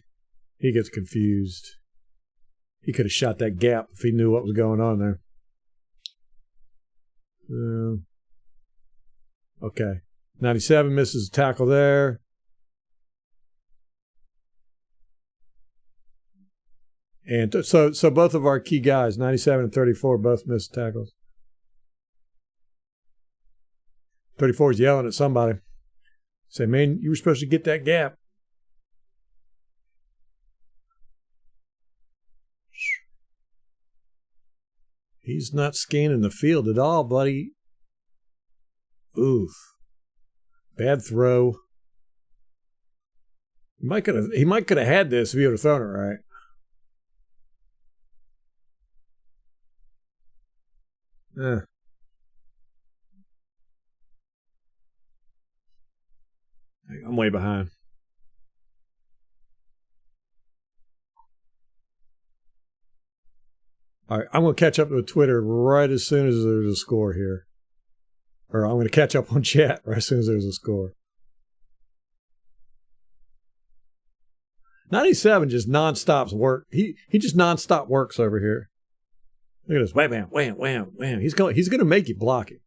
Speaker 1: he gets confused. He could have shot that gap if he knew what was going on there. Okay. 97 misses a tackle there. And so both of our key guys, 97 and 34, both missed tackles. 34 is yelling at somebody. Say, man, you were supposed to get that gap. He's not scanning the field at all, buddy. Oof. Bad throw. He might could have had this if he would have thrown it right. I'm way behind. All right, I'm going to catch up with Twitter right as soon as there's a score here. Or I'm going to catch up on chat right as soon as there's a score. 97 just nonstop work. He just nonstop works over here. Look at this. Wham, wham, wham, wham, wham. He's going to make you block it.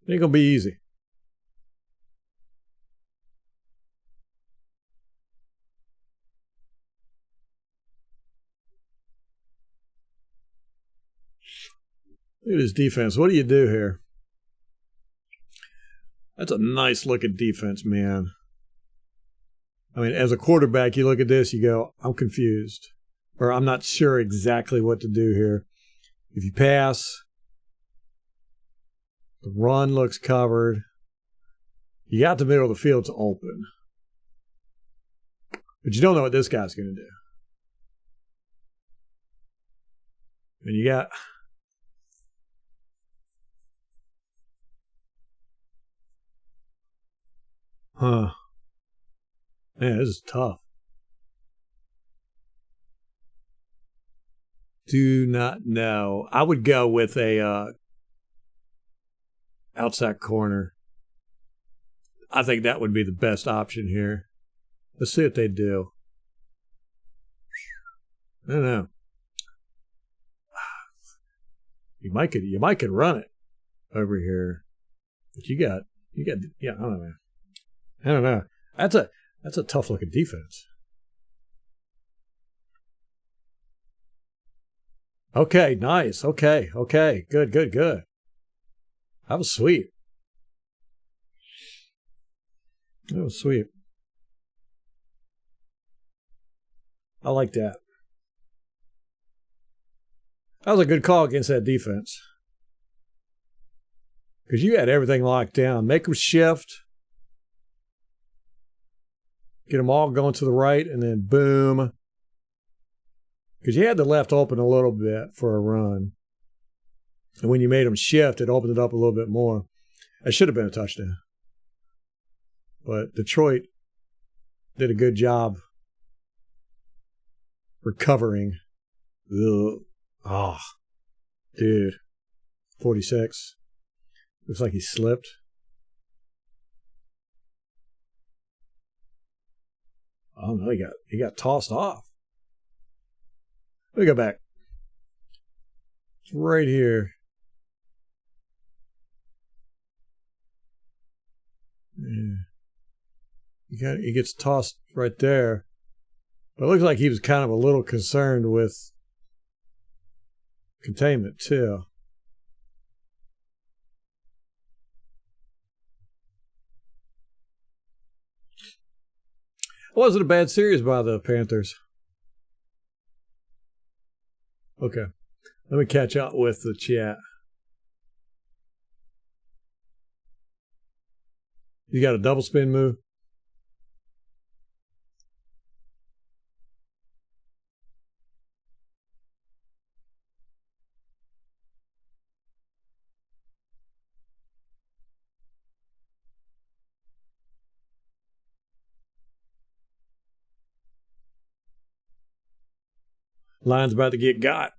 Speaker 1: It ain't going to be easy. Look at his defense. What do you do here? That's a nice looking defense, man. I mean, as a quarterback, you look at this, you go, I'm confused. Or I'm not sure exactly what to do here. If you pass, the run looks covered. You got the middle of the field to open. But you don't know what this guy's going to do. And you got... Man, this is tough. Do not know. I would go with a outside corner. I think that would be the best option here. Let's see what they do. I don't know. You might could run it over here, but you got yeah. I don't know. I don't know. That's a tough looking defense. Okay, nice. Okay. Good. That was sweet. I like that. That was a good call against that defense. Because you had everything locked down. Make them shift. Get them all going to the right, and then boom. Because you had the left open a little bit for a run. And when you made them shift, it opened it up a little bit more. It should have been a touchdown. But Detroit did a good job recovering. Ugh. Oh, dude. 46. Looks like he slipped. Oh no, he got tossed off. Let me go back. It's right here. Yeah. He gets tossed right there. But it looks like he was kind of a little concerned with containment too. It wasn't a bad series by the Panthers. Okay. Let me catch up with the chat. You got a double spin move? Line's about to get got.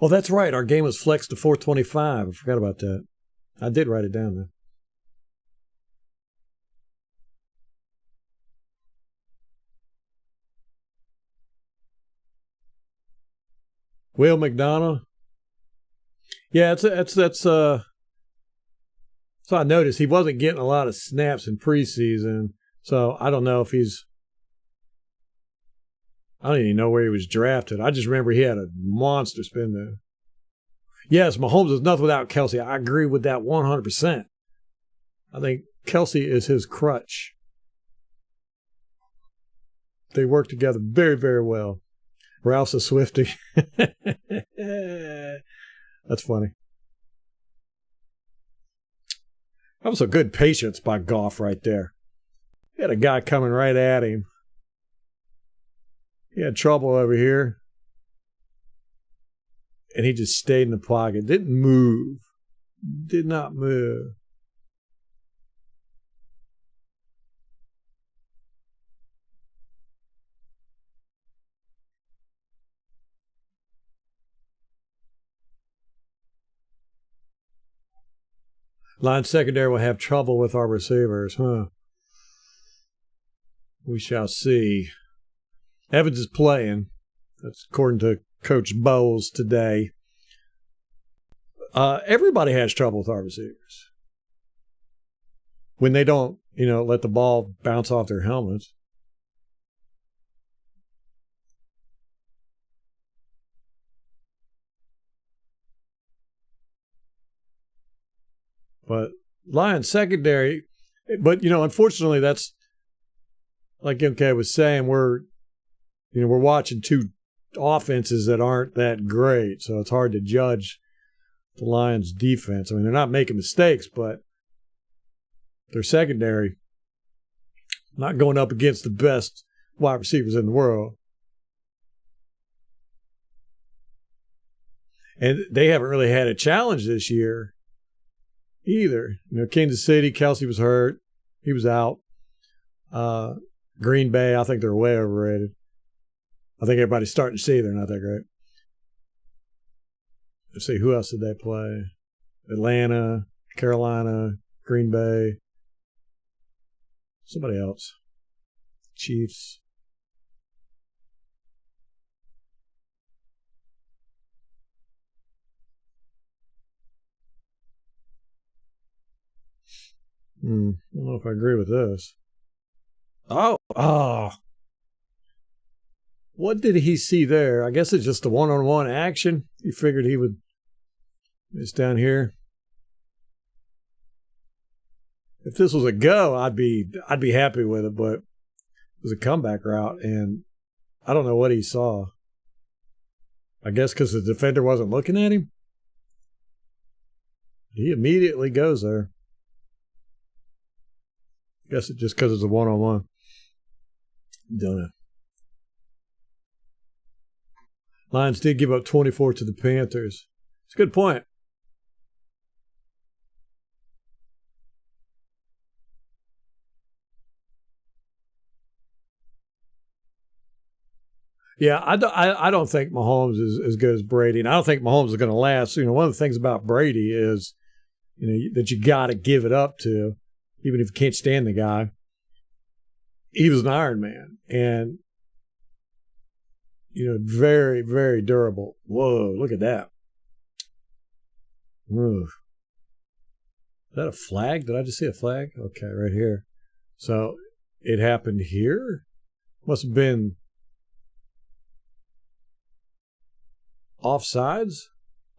Speaker 1: Oh, that's right. Our game was flexed to 425. I forgot about that. I did write it down, though. Will McDonough? Yeah, so I noticed he wasn't getting a lot of snaps in preseason. So I don't know if I don't even know where he was drafted. I just remember he had a monster spin move. Yes, Mahomes is nothing without Kelsey. I agree with that 100%. I think Kelsey is his crutch. They work together very, very well. Ralph's a Swiftie. That's funny. That was a good patience by Goff right there. He had a guy coming right at him. He had trouble over here. And he just stayed in the pocket. Didn't move. Did not move. Line secondary will have trouble with our receivers, huh? We shall see. Evans is playing. That's according to Coach Bowles today. Everybody has trouble with our receivers. When they don't, let the ball bounce off their helmets. But Lions secondary, but unfortunately, that's like MK was saying. We're watching two offenses that aren't that great, so it's hard to judge the Lions' defense. I mean, they're not making mistakes, but their secondary not going up against the best wide receivers in the world. And they haven't really had a challenge this year either. Kansas City, Kelsey was hurt. He was out. Green Bay, I think they're way overrated. I think everybody's starting to see they're not that great. Let's see, who else did they play? Atlanta, Carolina, Green Bay. Somebody else. Chiefs. I don't know if I agree with this. Oh. What did he see there? I guess it's just a one-on-one action. He figured he would. It's down here. If this was a go, I'd be happy with it, but was a comeback route, and I don't know what he saw. I guess because the defender wasn't looking at him. He immediately goes there. I guess it's just because it's a one-on-one. Don't know. Lions did give up 24 to the Panthers. It's a good point. Yeah, I don't think Mahomes is as good as Brady, and I don't think Mahomes is going to last. One of the things about Brady is, that you got to give it up to, even if you can't stand the guy. He was an Iron Man, and very, very durable. Whoa, look at that. Ooh. Is that a flag? Did I just see a flag? Okay, right here. So it happened here? Must have been offsides?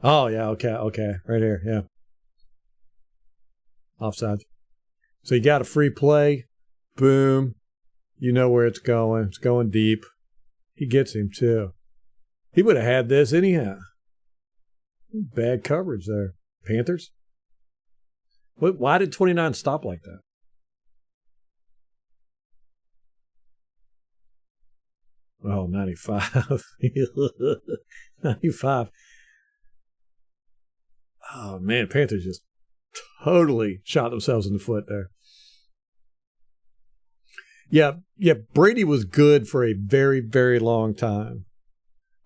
Speaker 1: Oh, yeah, okay. Right here, yeah. Offsides. So you got a free play. Boom. You know where it's going. It's going deep. He gets him, too. He would have had this anyhow. Bad coverage there. Panthers? Why did 29 stop like that? Oh, 95. 95. Oh, man, Panthers just totally shot themselves in the foot there. Yeah, Brady was good for a very, very long time.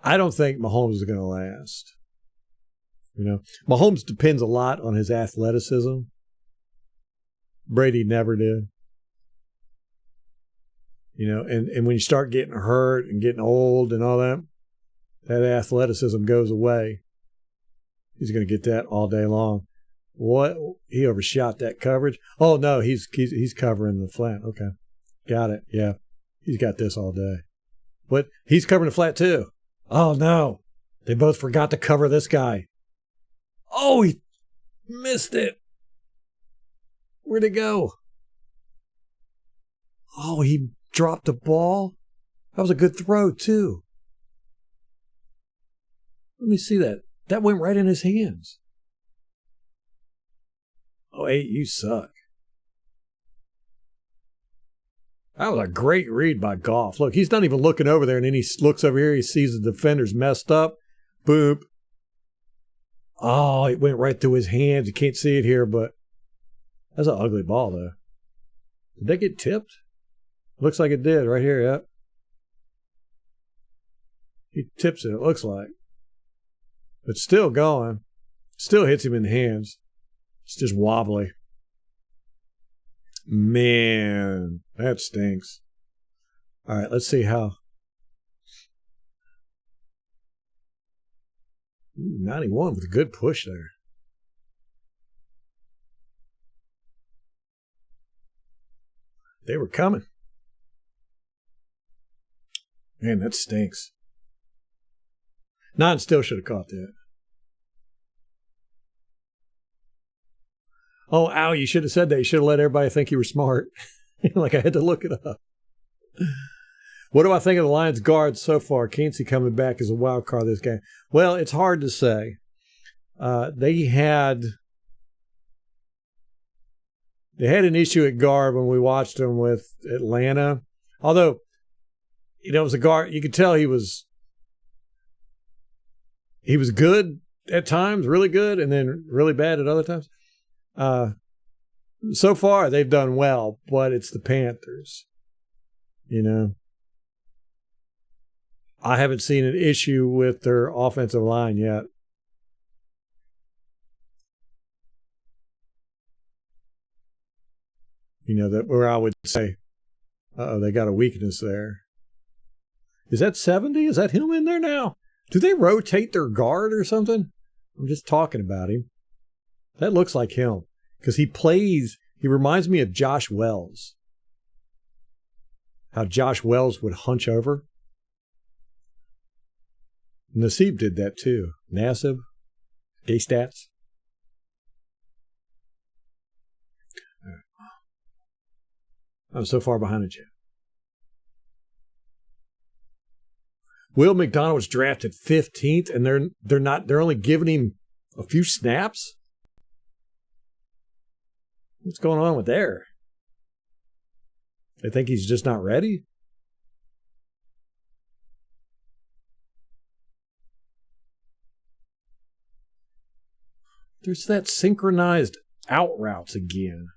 Speaker 1: I don't think Mahomes is going to last. Mahomes depends a lot on his athleticism. Brady never did. And when you start getting hurt and getting old and all that, that athleticism goes away. He's going to get that all day long. What? He overshot that coverage? Oh, no, he's covering the flat. Okay. Got it. Yeah. He's got this all day. But he's covering the flat too. Oh, no. They both forgot to cover this guy. Oh, he missed it. Where'd it go? Oh, he dropped the ball. That was a good throw, too. Let me see that. That went right in his hands. Oh, hey, you suck. That was a great read by Goff. Look, he's not even looking over there, and then he looks over here. He sees the defender's messed up. Boop. Oh, it went right through his hands. You can't see it here, but that's an ugly ball, though. Did that get tipped? Looks like it did right here, yep. He tips it looks like. But still going. Still hits him in the hands. It's just wobbly. Man, that stinks. All right, let's see how. 91 with a good push there. They were coming. Man, that stinks. Nine still should have caught that. Oh, ow, you should have said that. You should have let everybody think you were smart. Like I had to look it up. What do I think of the Lions guards so far? Can't see coming back as a wild card this game. Well, it's hard to say. They had an issue at guard when we watched them with Atlanta. Although, it was a guard. You could tell he was good at times, really good, and then really bad at other times. So far, they've done well, but it's the Panthers. I haven't seen an issue with their offensive line yet. That where I would say, they got a weakness there. Is that 70? Is that him in there now? Do they rotate their guard or something? I'm just talking about him. That looks like him because he reminds me of Josh Wells. How Josh Wells would hunch over. Nassib did that too. Nassib, gay stats. I'm so far behind it, Jim. Will McDonald was drafted 15th, and they're only giving him a few snaps. What's going on with there? They think he's just not ready? There's that synchronized out routes again.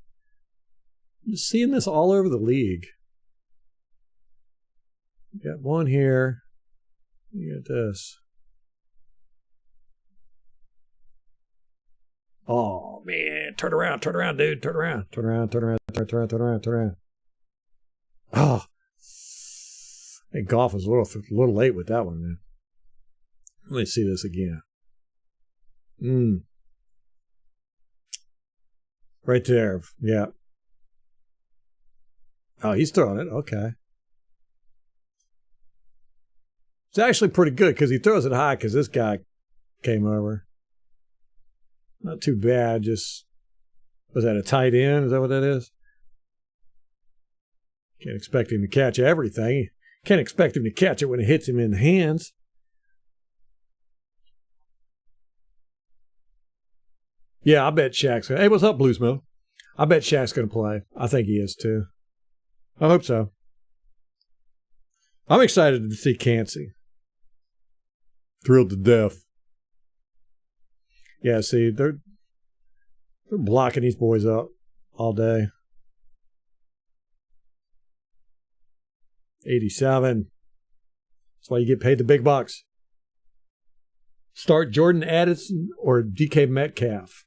Speaker 1: I'm just seeing this all over the league. You got one here. You got this. Oh, man. Turn around, dude. Turn around. Turn around. Oh. I think Goff was a little late with that one, man. Let me see this again. Right there. Yeah. Oh, he's throwing it. Okay. It's actually pretty good because he throws it high because this guy came over. Not too bad. Just, was that a tight end? Is that what that is? Can't expect him to catch everything. Can't expect him to catch it when it hits him in the hands. Yeah, I bet Shaq's going to. Hey, what's up, Bluesmo? I bet Shaq's going to play. I think he is, too. I hope so. I'm excited to see Cansey. Thrilled to death. Yeah, see, they're blocking these boys up all day. 87. That's why you get paid the big bucks. Start Jordan Addison or DK Metcalf.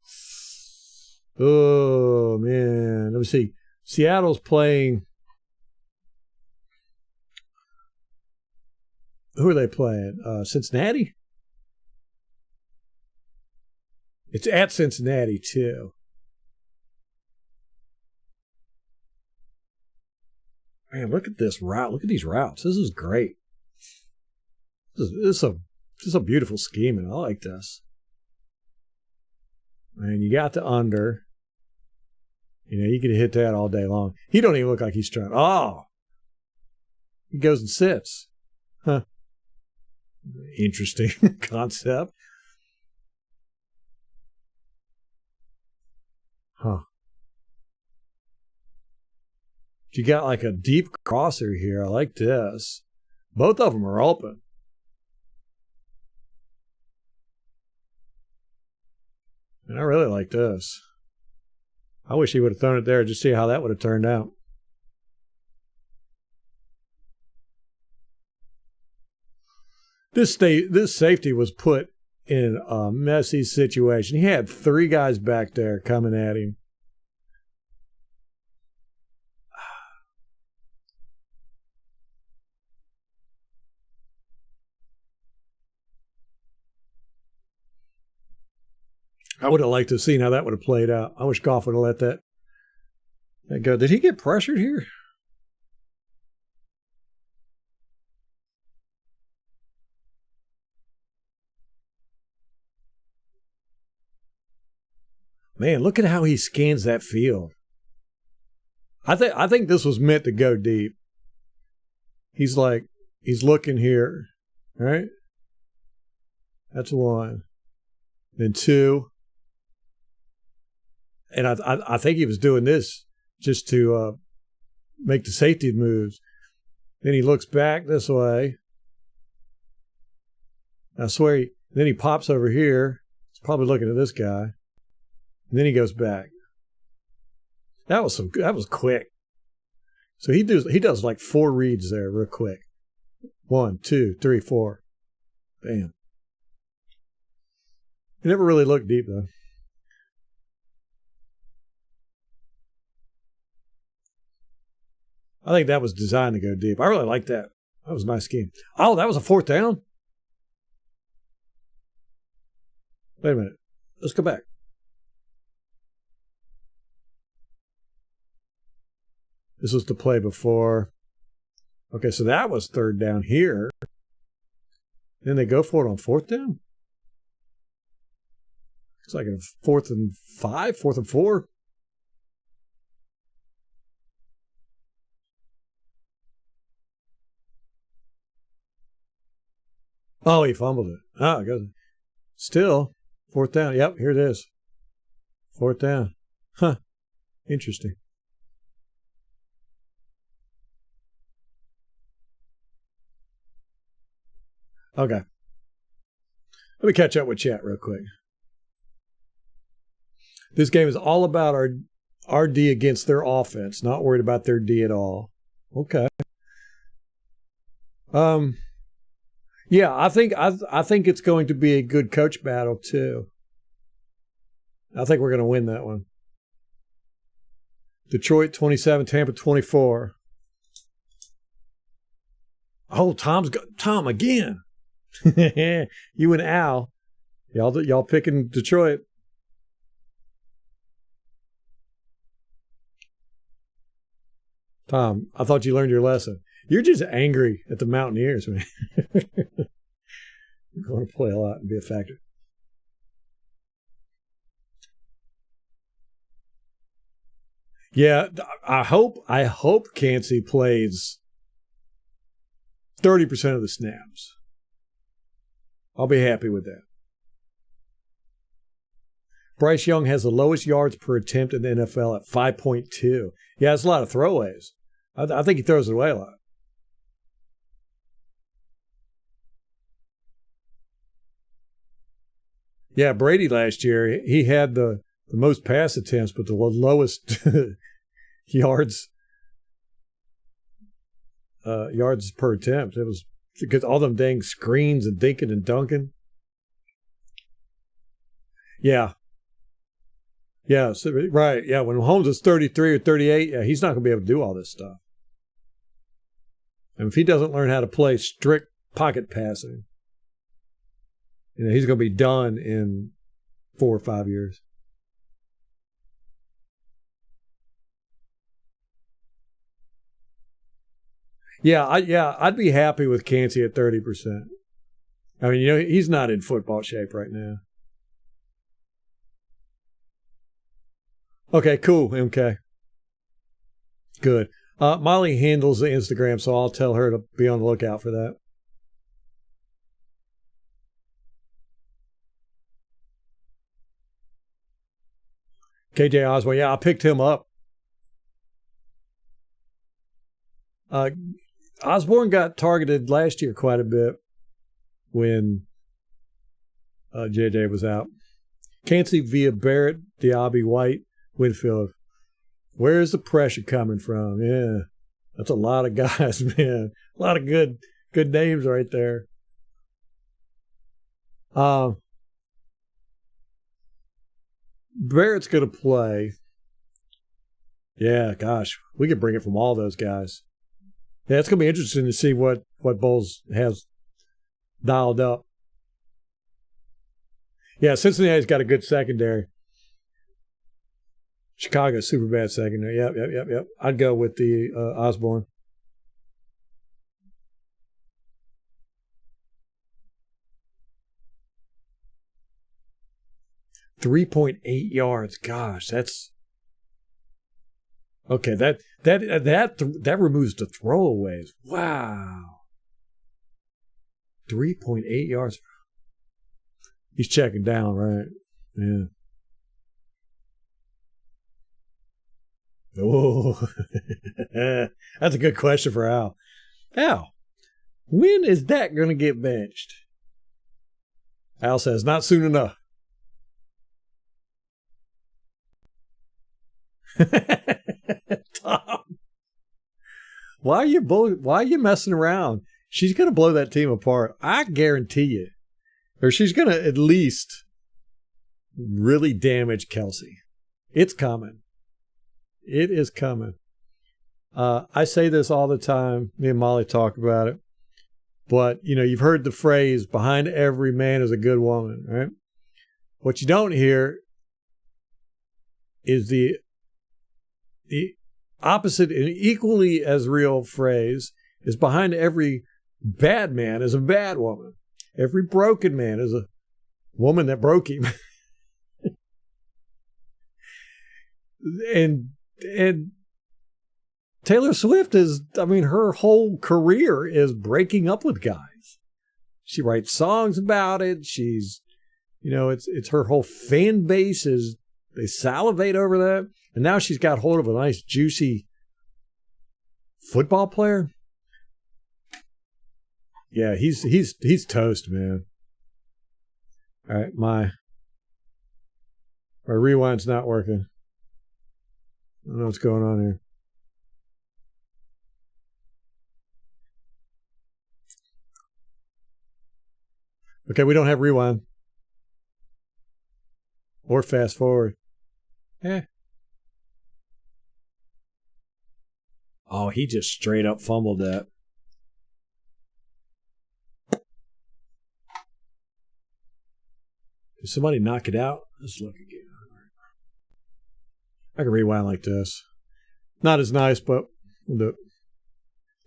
Speaker 1: Oh, man. Let me see. Seattle's playing. Who are they playing? Cincinnati? It's at Cincinnati, too. Man, look at this route. Look at these routes. This is great. This is a beautiful scheme, and I like this. And you got the under. You know, you could hit that all day long. He don't even look like he's trying. Oh! He goes and sits. Huh. Interesting concept. Huh. You got like a deep crosser here. I like this. Both of them are open. And I really like this. I wish he would have thrown it there just to see how that would have turned out. This safety was put in a messy situation. He had 3 guys back there coming at him. I would have liked to have seen how that would have played out. I wish Goff would have let that go. Did he get pressured here? Man, look at how he scans that field. I think this was meant to go deep. He's looking here, right? That's 1. Then 2. And I think he was doing this just to make the safety moves. Then he looks back this way. I swear, then he pops over here. He's probably looking at this guy. And then he goes back. That was quick. So he does like 4 reads there real quick. 1, 2, 3, 4. Bam. He never really looked deep though. I think that was designed to go deep. I really like that. That was a nice scheme. Oh, that was a 4th down? Wait a minute. Let's go back. This was the play before. Okay, so that was 3rd down here. Then they go for it on 4th down? It's like a 4th and 5, 4th and 4. Oh, he fumbled it. Oh, good. Still, fourth down. Yep, here it is. Fourth down. Huh. Interesting. Okay. Let me catch up with chat real quick. This game is all about our D against their offense. Not worried about their D at all. Okay. Yeah, I think it's going to be a good coach battle too. I think we're going to win that one. Detroit 27, Tampa 24. Oh, Tom again. You and Al, y'all picking Detroit. Tom, I thought you learned your lesson. You're just angry at the Mountaineers, man. You're going to play a lot and be a factor. Yeah, I hope Kancey plays 30% of the snaps. I'll be happy with that. Bryce Young has the lowest yards per attempt in the NFL at 5.2. Yeah, it's a lot of throwaways. I think he throws it away a lot. Yeah, Brady last year, he had the most pass attempts, but the lowest yards per attempt. It was because all them dang screens and dinking and dunking. Yeah. Yeah, so, right. Yeah, when Holmes is 33 or 38, yeah, he's not going to be able to do all this stuff. And if he doesn't learn how to play strict pocket passing, he's going to be done in 4 or 5 years. Yeah, I'd be happy with Kancey at 30%. I mean, he's not in football shape right now. Okay, cool, MK. Good. Molly handles the Instagram, so I'll tell her to be on the lookout for that. KJ Osborne, yeah, I picked him up. Osborne got targeted last year quite a bit when JJ was out. Kancey via Barrett, Diaby, White, Winfield. Where's the pressure coming from? Yeah, that's a lot of guys, man. A lot of good names right there. Barrett's going to play. Yeah, gosh, we could bring it from all those guys. Yeah, it's going to be interesting to see what Bowles has dialed up. Yeah, Cincinnati's got a good secondary. Chicago's super bad secondary. Yep. I'd go with the Osborne. .38 yards. Gosh, that's okay. That removes the throwaways. Wow. 3.8 yards. He's checking down, right? Yeah. Oh, that's a good question for Al. Al, when is that going to get benched? Al says, not soon enough. Tom, why are you messing around? She's going to blow that team apart. I guarantee you. Or she's going to at least really damage Kelsey. It's coming. It is coming. I say this all the time. Me and Molly talk about it. But, you've heard the phrase, behind every man is a good woman, right? What you don't hear is the opposite and equally as real phrase is behind every bad man is a bad woman. Every broken man is a woman that broke him. and Taylor Swift her whole career is breaking up with guys. She writes songs about it. She's, it's her whole fan base they salivate over that. And now she's got hold of a nice, juicy football player. Yeah, he's toast, man. All right, my rewind's not working. I don't know what's going on here. Okay, we don't have rewind. Or fast forward. Oh, he just straight up fumbled that. Did somebody knock it out? Let's look again. I can rewind like this. Not as nice, but we'll do it.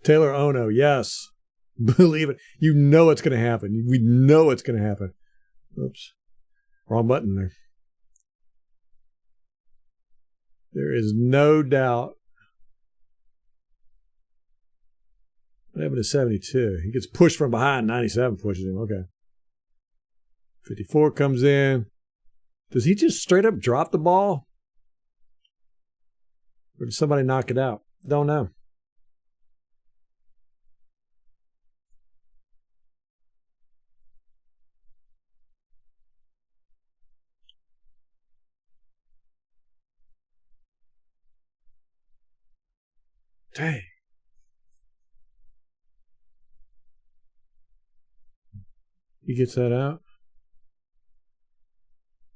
Speaker 1: Taylor Ono, yes. Believe it. You know it's going to happen. We know it's going to happen. Oops. Wrong button there. There is no doubt. What happened to 72? He gets pushed from behind. 97 pushes him. Okay. 54 comes in. Does he just straight up drop the ball? Or did somebody knock it out? Don't know. Dang. He gets that out.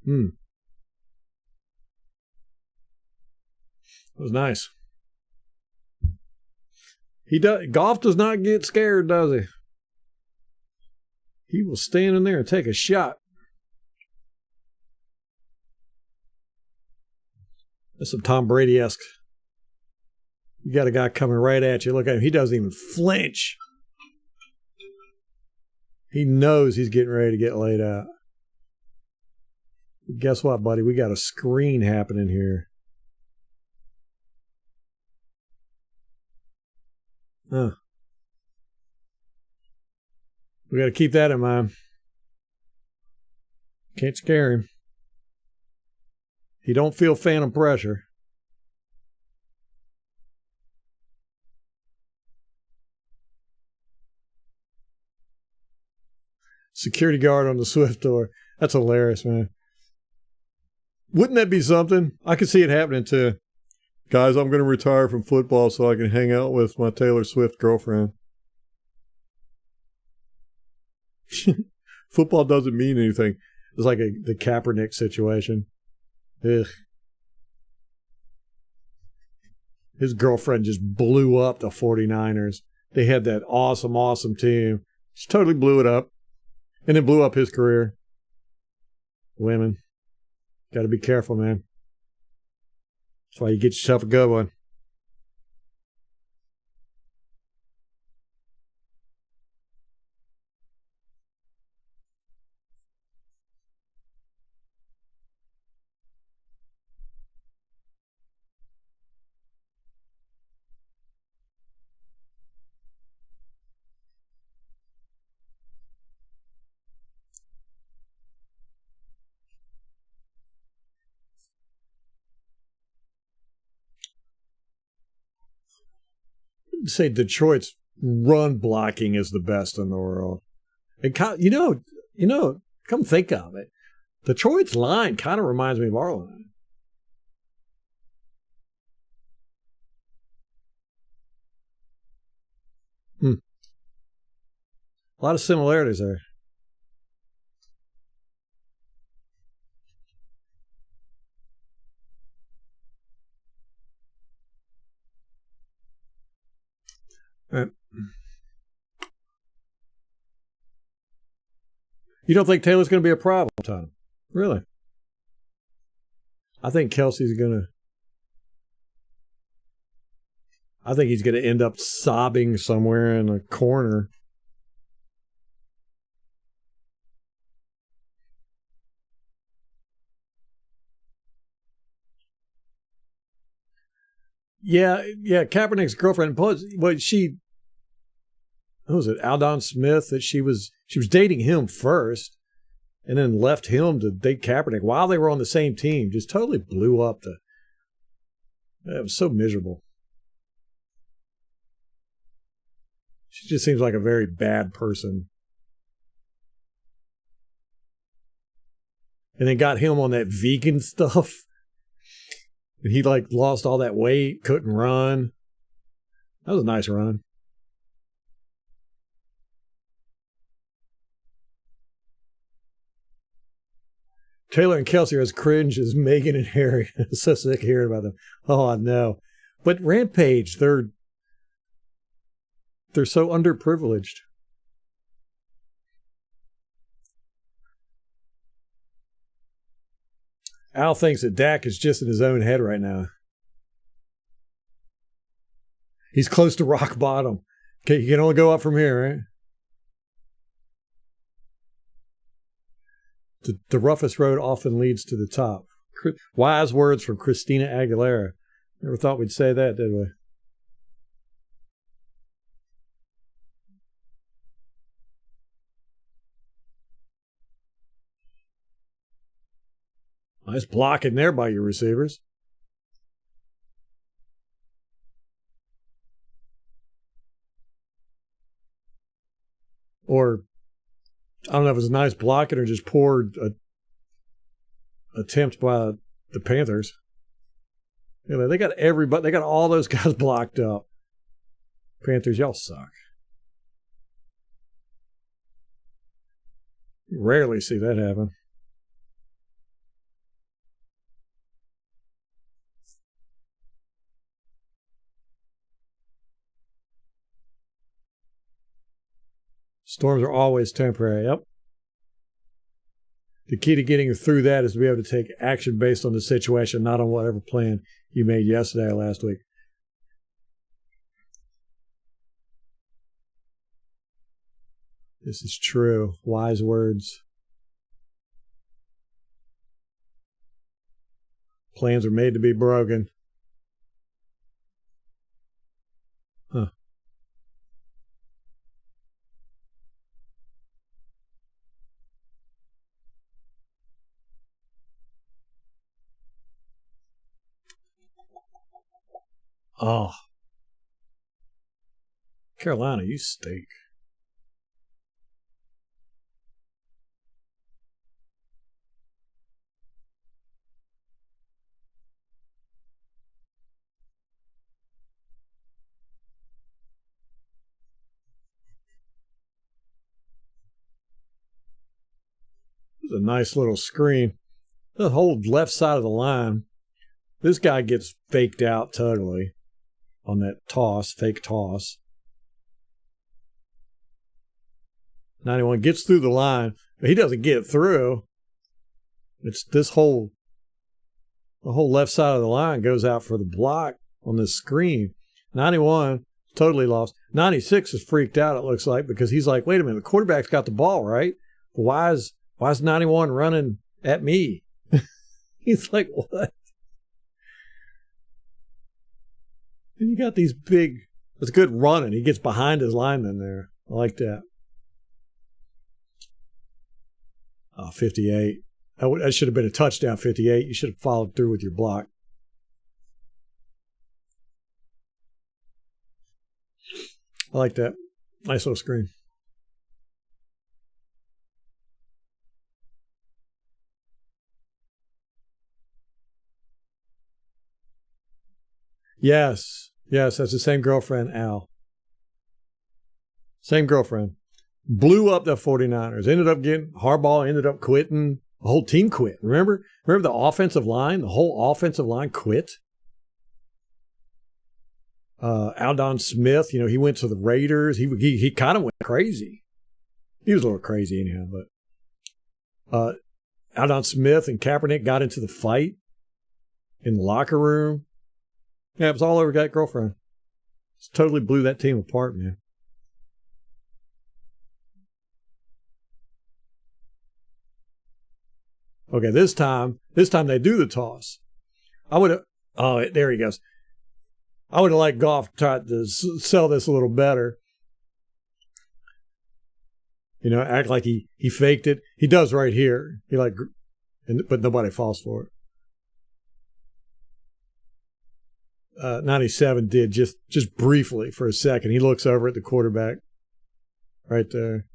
Speaker 1: That was nice. Golf does not get scared, does he? He will stand in there and take a shot. That's some Tom Brady-esque. You got a guy coming right at you. Look at him. He doesn't even flinch. He knows he's getting ready to get laid out. Guess what, buddy? We got a screen happening here. We got to keep that in mind. Can't scare him. He don't feel phantom pressure. Security guard on the Swift door. That's hilarious, man. Wouldn't that be something? I could see it happening too. Guys, I'm going to retire from football so I can hang out with my Taylor Swift girlfriend. Football doesn't mean anything. It's like the Kaepernick situation. Ugh. His girlfriend just blew up the 49ers. They had that awesome team. Just totally blew it up. And it blew up his career. Women. Got to be careful, man. That's why you get yourself a good one. Say Detroit's run blocking is the best in the world. And come think of it, Detroit's line kind of reminds me of our line. A lot of similarities there. You don't think Taylor's going to be a problem, Tom? Really? I think Kelsey's going to. I think he's going to end up sobbing somewhere in a corner. Yeah. Kaepernick's girlfriend, she what was it, Aldon Smith, that she was dating him first and then left him to date Kaepernick while they were on the same team. Just totally blew up it was so miserable. She just seems like a very bad person. And then got him on that vegan stuff. And he like lost all that weight, couldn't run. That was a nice run. Taylor and Kelsey are as cringe as Megan and Harry. I'm so sick of hearing about them. Oh, I know. But Rampage, they're so underprivileged. Al thinks that Dak is just in his own head right now. He's close to rock bottom. Okay, you can only go up from here, right? The roughest road often leads to the top. Wise words from Christina Aguilera. Never thought we'd say that, did we? Nice blocking there by your receivers. Or, I don't know if it was a nice blocking or just poor attempt by the Panthers. You know, they got everybody. They got all those guys blocked up. Panthers, y'all suck. You rarely see that happen. Storms are always temporary. Yep. The key to getting through that is to be able to take action based on the situation, not on whatever plan you made yesterday or last week. This is true. Wise words. Plans are made to be broken. Huh. Oh. Carolina, you stink. This is a nice little screen. The whole left side of the line. This guy gets faked out totally on that toss, fake toss. 91 gets through the line, but he doesn't get through. It's the whole left side of the line goes out for the block on this screen. 91 totally lost. 96 is freaked out, it looks like, because he's like, wait a minute, the quarterback's got the ball, right? Why is 91 running at me? He's like, what? And you got these big, it's good running. He gets behind his lineman there. I like that. Oh, 58. That should have been a touchdown, 58. You should have followed through with your block. I like that. Nice little screen. Yes, that's the same girlfriend, Al. Same girlfriend. Blew up the 49ers. Harbaugh ended up quitting. The whole team quit. Remember the offensive line? The whole offensive line quit. Aldon Smith, he went to the Raiders. He kind of went crazy. He was a little crazy anyhow, but Aldon Smith and Kaepernick got into the fight in the locker room. Yeah, it was all over that girlfriend. It totally blew that team apart, man. Okay, this time they do the toss. There he goes. I would have liked Goff to try to sell this a little better. act like he faked it. He does right here. But nobody falls for it. 97 did just briefly for a second. He looks over at the quarterback right there.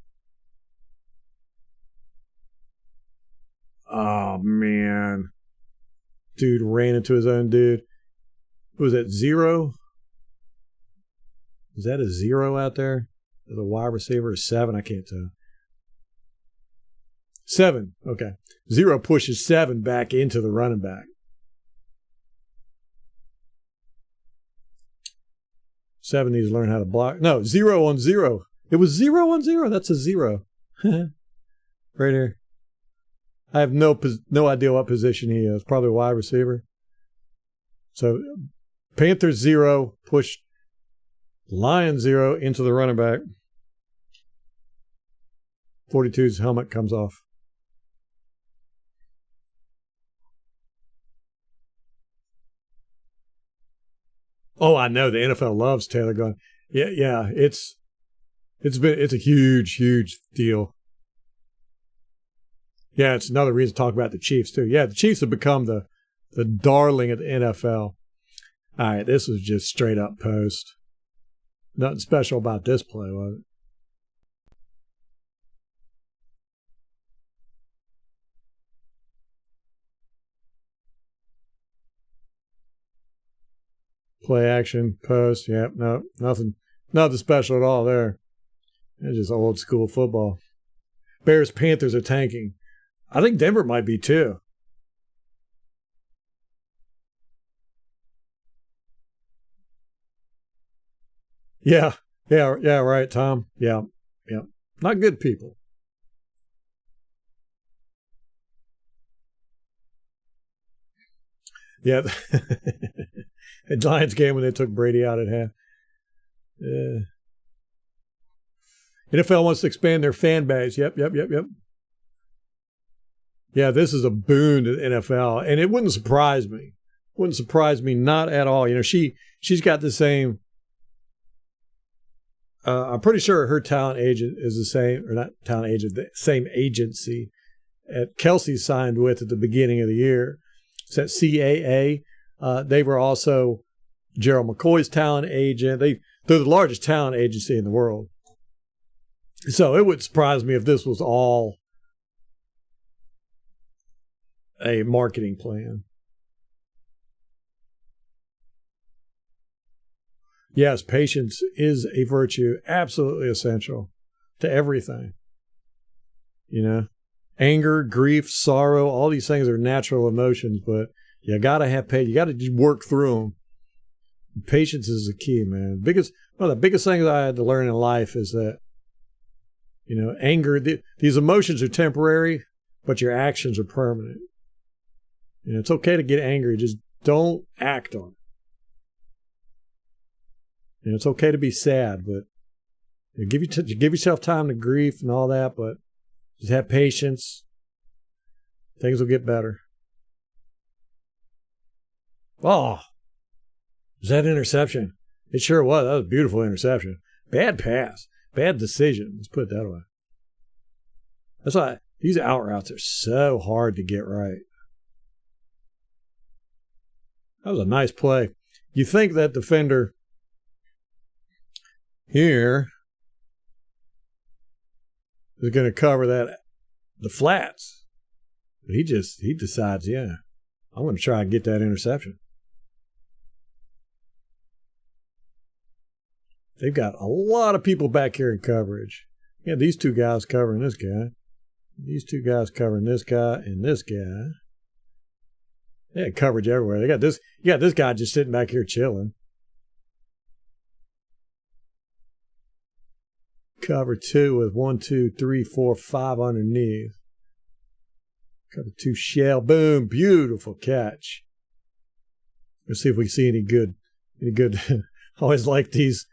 Speaker 1: Oh, man. Dude ran into his own dude. Who was that, 0? Is that a 0 out there? Is a wide receiver, a 7? I can't tell. 7, okay. 0 pushes 7 back into the running back. 7 needs to learn how to block. No, 0 on 0. It was 0 on 0. That's a 0. Right here. I have no idea what position he is. Probably a wide receiver. So Panthers 0 pushed Lions 0 into the running back. 42's helmet comes off. Oh, I know the NFL loves Taylor going. Yeah, it's a huge deal. Yeah, it's another reason to talk about the Chiefs too. Yeah, the Chiefs have become the darling of the NFL. All right, this was just straight up post. Nothing special about this play, was it? Play action, post. Yep, no, nothing special at all there. It's just old school football. Bears, Panthers are tanking. I think Denver might be too. Yeah, right, Tom. Yeah. Not good people. Yeah. The Giants game when they took Brady out at half. Yeah. NFL wants to expand their fan base. Yep. Yeah, this is a boon to the NFL, and it wouldn't surprise me. Wouldn't surprise me, not at all. She's got the same. I'm pretty sure her talent agent is the same, or not talent agent, the same agency at Kelsey signed with at the beginning of the year. It's at CAA. They were also Gerald McCoy's talent agent. They're the largest talent agency in the world. So it would surprise me if this was all a marketing plan. Yes, patience is a virtue, absolutely essential to everything. Anger, grief, sorrow, all these things are natural emotions, but you got to have patience. You got to just work through them. Patience is the key, man. One of the biggest things I had to learn in life is that, anger, these emotions are temporary, but your actions are permanent. It's okay to get angry, just don't act on it. It's okay to be sad, but give yourself time to grieve and all that, but just have patience. Things will get better. Oh, was that interception? It sure was. That was a beautiful interception. Bad pass. Bad decision. Let's put it that way. That's why these out routes are so hard to get right. That was a nice play. You think that defender here is going to cover the flats. But he decides, I'm going to try and get that interception. They've got a lot of people back here in coverage. Yeah, these two guys covering this guy. These two guys covering this guy and this guy. They had coverage everywhere. You got this guy just sitting back here chilling. Cover 2 with 1, 2, 3, 4, 5 underneath. Cover 2 shell. Boom. Beautiful catch. Let's see if we see any good. I always like these.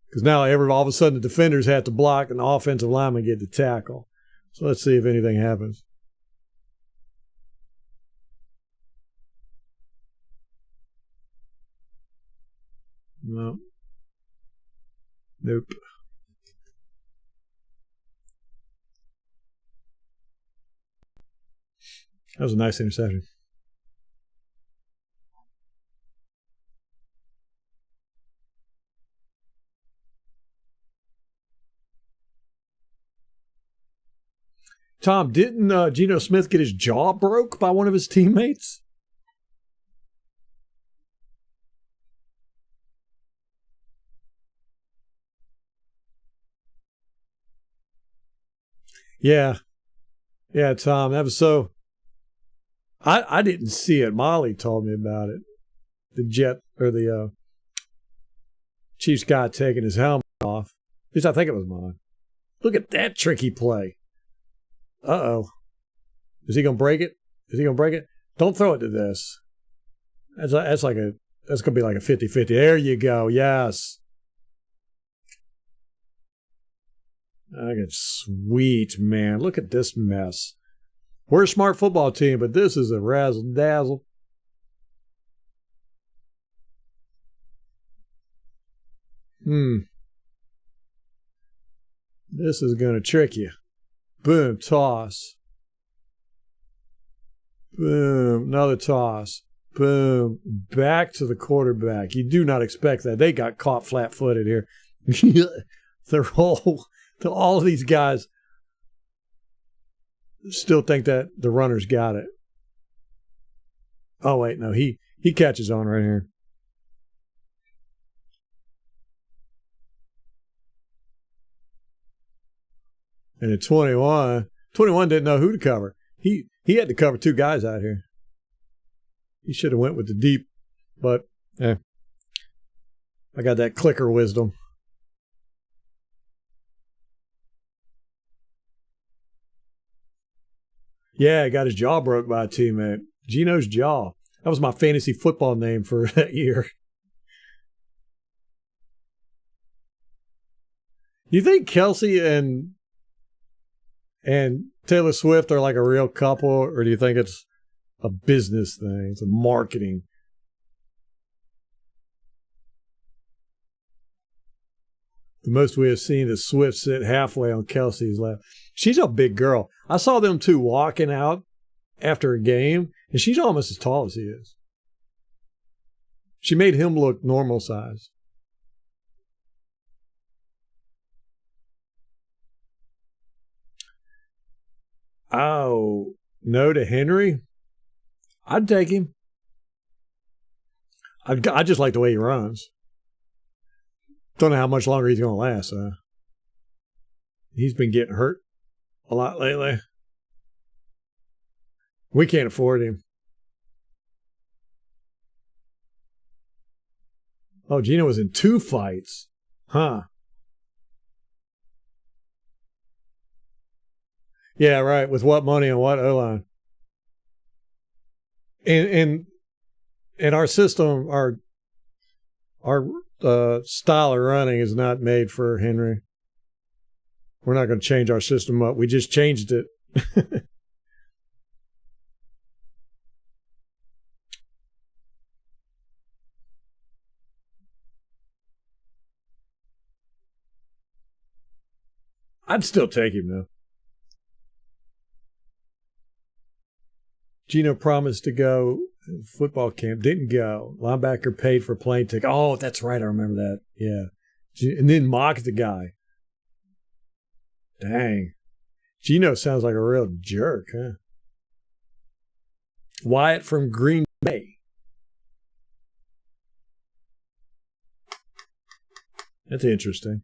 Speaker 1: Because now all of a sudden the defenders have to block and the offensive linemen get to tackle. So let's see if anything happens. No. Nope. That was a nice interception. Tom, didn't Geno Smith get his jaw broke by one of his teammates? Yeah. Yeah, Tom, that was so... I didn't see it. Molly told me about it. The Chiefs guy taking his helmet off. At least I think it was mine. Look at that tricky play. Uh-oh. Is he going to break it? Don't throw it to this. That's going to be like a 50-50. There you go. Yes. Sweet, man. Look at this mess. We're a smart football team, but this is a razzle-dazzle. This is going to trick you. Boom, toss. Boom, another toss. Boom, back to the quarterback. You do not expect that. They got caught flat-footed here. All of these guys still think that the runner's got it. Oh, wait, no, he catches on right here. And at 21 didn't know who to cover. He had to cover two guys out here. He should have went with the deep, but I got that clicker wisdom. Yeah, he got his jaw broke by a teammate. Geno's jaw. That was my fantasy football name for that year. You think Kelsey and Taylor Swift are like a real couple, or do you think it's a business thing? It's a marketing. The most we have seen is Swift sit halfway on Kelsey's lap. She's a big girl. I saw them two walking out after a game, and she's almost as tall as he is. She made him look normal size. Oh, no to Henry? I'd take him. I just like the way he runs. Don't know how much longer he's going to last. He's been getting hurt a lot lately. We can't afford him. Oh, Geno was in 2 fights. Huh. Yeah, right. With what money and what O-line? And our system, our style of running is not made for Henry. We're not going to change our system up. We just changed it. I'd still take him, though. Geno promised to go football camp, didn't go. Linebacker paid for plane ticket. Oh, that's right. I remember that. Yeah. And then mocked the guy. Dang. Geno sounds like a real jerk, huh? Wyatt from Green Bay. That's interesting.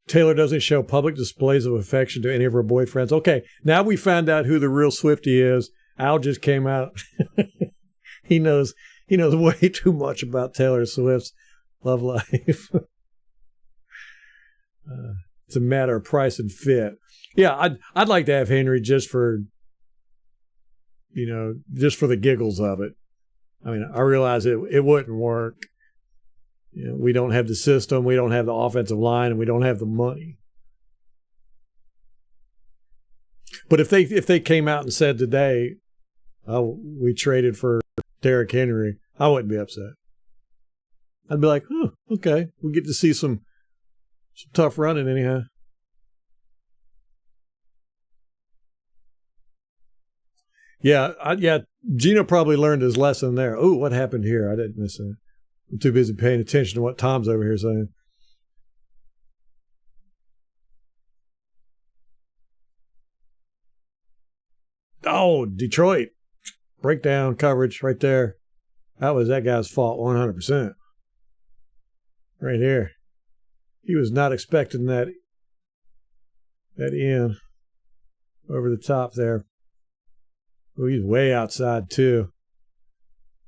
Speaker 1: Taylor doesn't show public displays of affection to any of her boyfriends. Okay, now we found out who the real Swiftie is. Al just came out. He knows way too much about Taylor Swift's love life. It's a matter of price and fit. Yeah, I'd like to have Henry just for, just for the giggles of it. I mean, I realize it wouldn't work. We don't have the system, we don't have the offensive line, and we don't have the money. But if they came out and said today, "Oh, we traded for Derrick Henry," I wouldn't be upset. I'd be like, "Oh, okay, we get to see some tough running anyhow." Yeah, Gino probably learned his lesson there. Oh, what happened here? I didn't miss it. I'm too busy paying attention to what Tom's over here saying. Oh, Detroit. Breakdown coverage right there. That was that guy's fault 100%. Right here. He was not expecting that in over the top there. Oh, he's way outside too.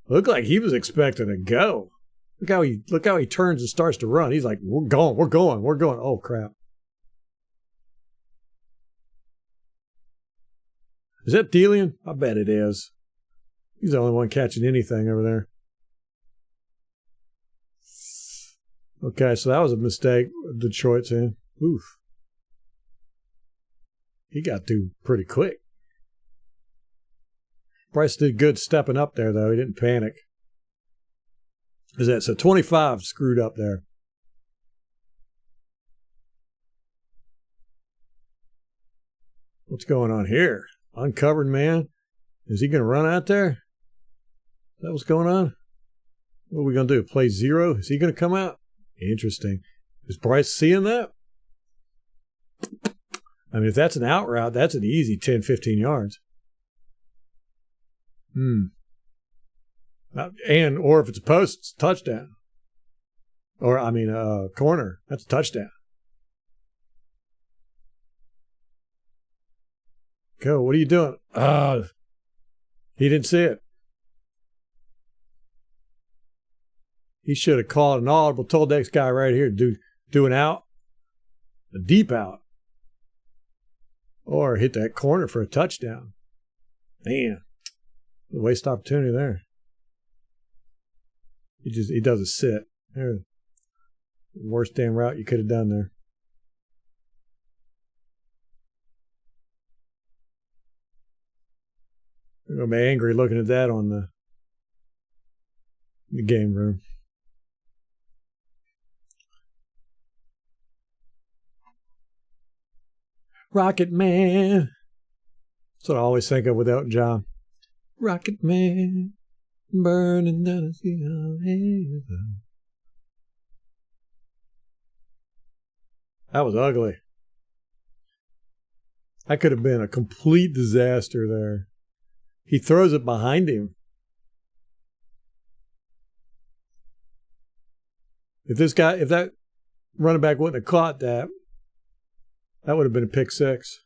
Speaker 1: Looked like he was expecting to go. Look how he turns and starts to run. He's like, we're going. Oh crap. Is that Delian? I bet it is. He's the only one catching anything over there. Okay, so that was a mistake Detroit's in. Oof. He got through pretty quick. Bryce did good stepping up there, though. He didn't panic. Is that so? 25 screwed up there. What's going on here? Uncovered man. Is he going to run out there? Is that what's going on? What are we going to do? Play zero? Is he going to come out? Interesting. Is Bryce seeing that? I mean, if that's an out route, that's an easy 10, 15 yards. Or if it's a post, it's a touchdown. Or, corner. That's a touchdown. Go. What are you doing? He didn't see it. He should have called an audible, told that guy right here to do an out, a deep out, or hit that corner for a touchdown. Man, waste opportunity there. He does a sit. There, worst damn route you could have done there. I'm gonna be angry looking at that on the game room. Rocket Man. That's what I always think of with Elton John. Rocket Man, burning down the sea of heaven. That was ugly. That could have been a complete disaster there. He throws it behind him. If that running back wouldn't have caught that, that would have been a pick six.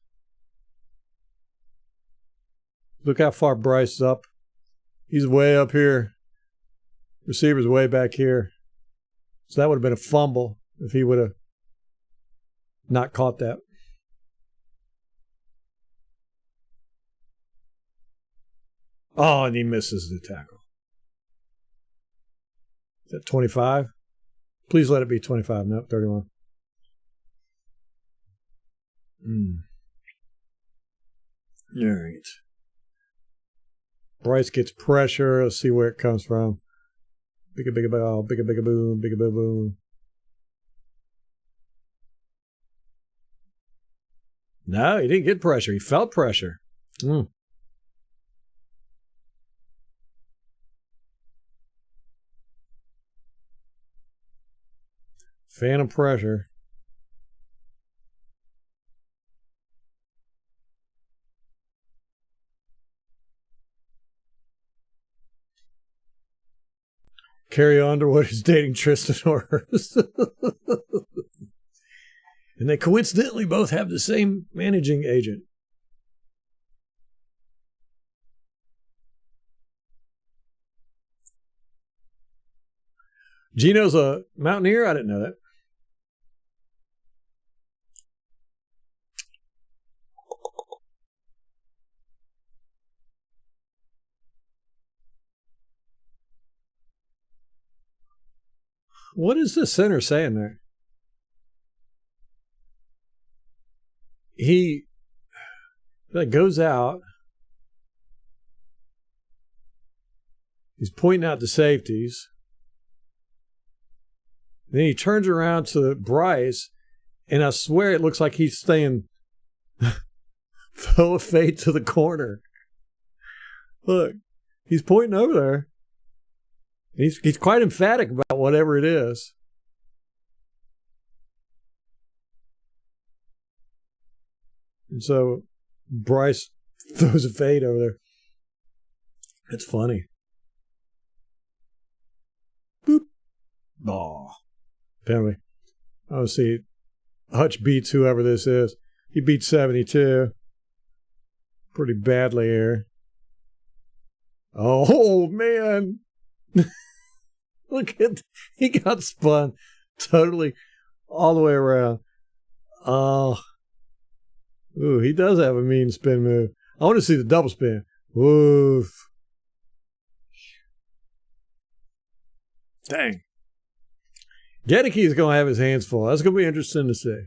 Speaker 1: Look how far Bryce is up. He's way up here. Receiver's way back here. So that would have been a fumble if he would have not caught that. Oh, and he misses the tackle. Is that 25? Please let it be 25. Nope, 31. All right. Bryce gets pressure. Let's see where it comes from. Bigga ball, bigga boom, bigga boom. No, he didn't get pressure. He felt pressure. Phantom pressure. Carrie Underwood is dating Tristan Orrs. And they coincidentally both have the same managing agent. Gino's a Mountaineer? I didn't know that. What is the center saying there? He that goes out. He's pointing out the safeties. Then he turns around to Bryce, and I swear it looks like he's saying, throw a fade to the corner. Look, he's pointing over there. He's quite emphatic about whatever it is. And so Bryce throws a fade over there. It's funny. Boop. Aw. Penalty. Oh, see. Hutch beats whoever this is. He beats 72. Pretty badly here. Oh, man. Look at, he got spun totally all the way around. Oh. Ooh, he does have a mean spin move. I want to see the double spin. Woof. Dang. Gedeke is going to have his hands full. That's going to be interesting to see.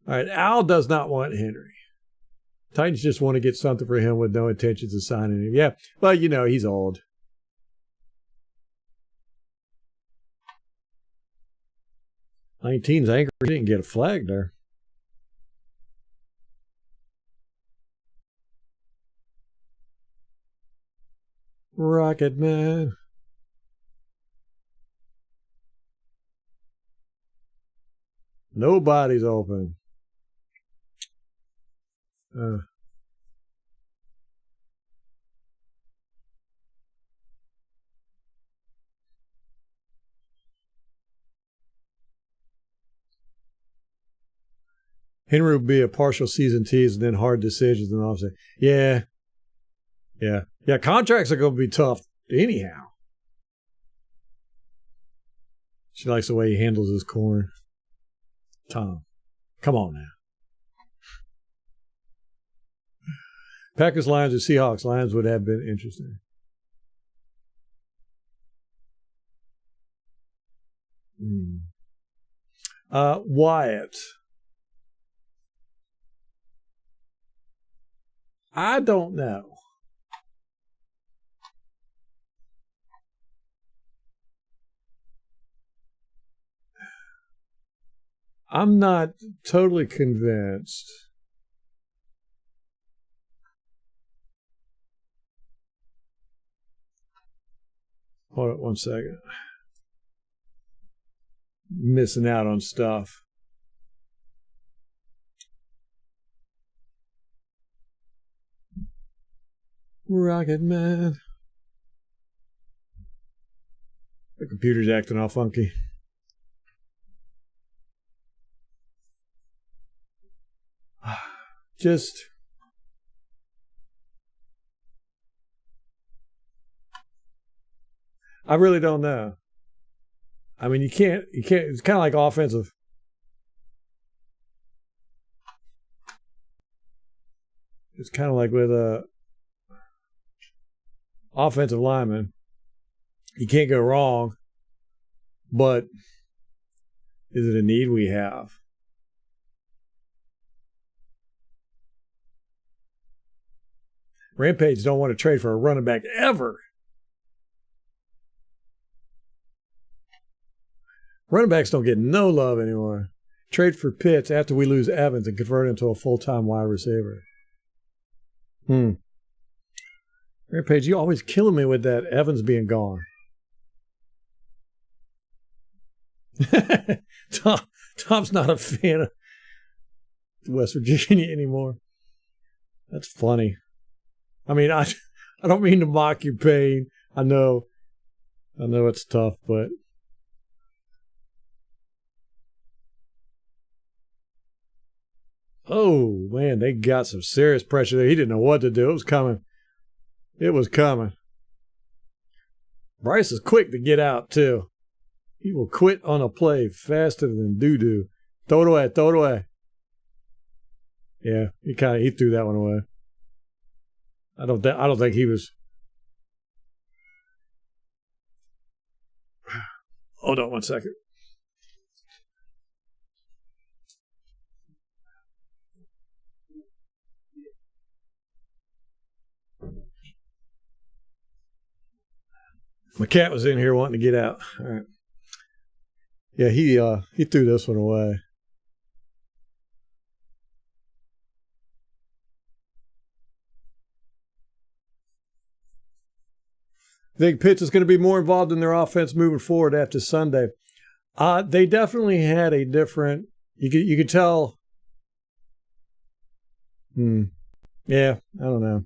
Speaker 1: All right, Al does not want Henry. Titans just want to get something for him with no intentions of signing him. Yeah, well, you know, he's old. Team's angry. He didn't get a flag there. Rocket Man. Nobody's open. Henry would be a partial season tease and then hard decisions and all that. Yeah. Contracts are going to be tough anyhow. She likes the way he handles his corn. Tom, come on now. Packers, Lions, or Seahawks. Lions would have been interesting. Wyatt. I don't know. I'm not totally convinced. Hold on 1 second. Missing out on stuff. Rocket Man. The computer's acting all funky. Just I really don't know. I mean, you can't, it's kind of like offensive. It's kind of like with a offensive lineman. You can't go wrong, but is it a need we have? Rampage don't want to trade for a running back ever. Running backs don't get no love anymore. Trade for Pitts after we lose Evans and convert him to a full-time wide receiver. Rampage, you always killing me with that Evans being gone. Tom's not a fan of West Virginia anymore. That's funny. I mean, I don't mean to mock your pain. I know it's tough, but oh man, they got some serious pressure there. He didn't know what to do. It was coming. Bryce is quick to get out too. He will quit on a play faster than doo-doo. Throw it away. Yeah, he threw that one away. I don't think he was. Hold on 1 second. My cat was in here wanting to get out. All right. Yeah, he threw this one away. I think Pitts is going to be more involved in their offense moving forward after Sunday. They definitely had a different. You could tell. Yeah, I don't know.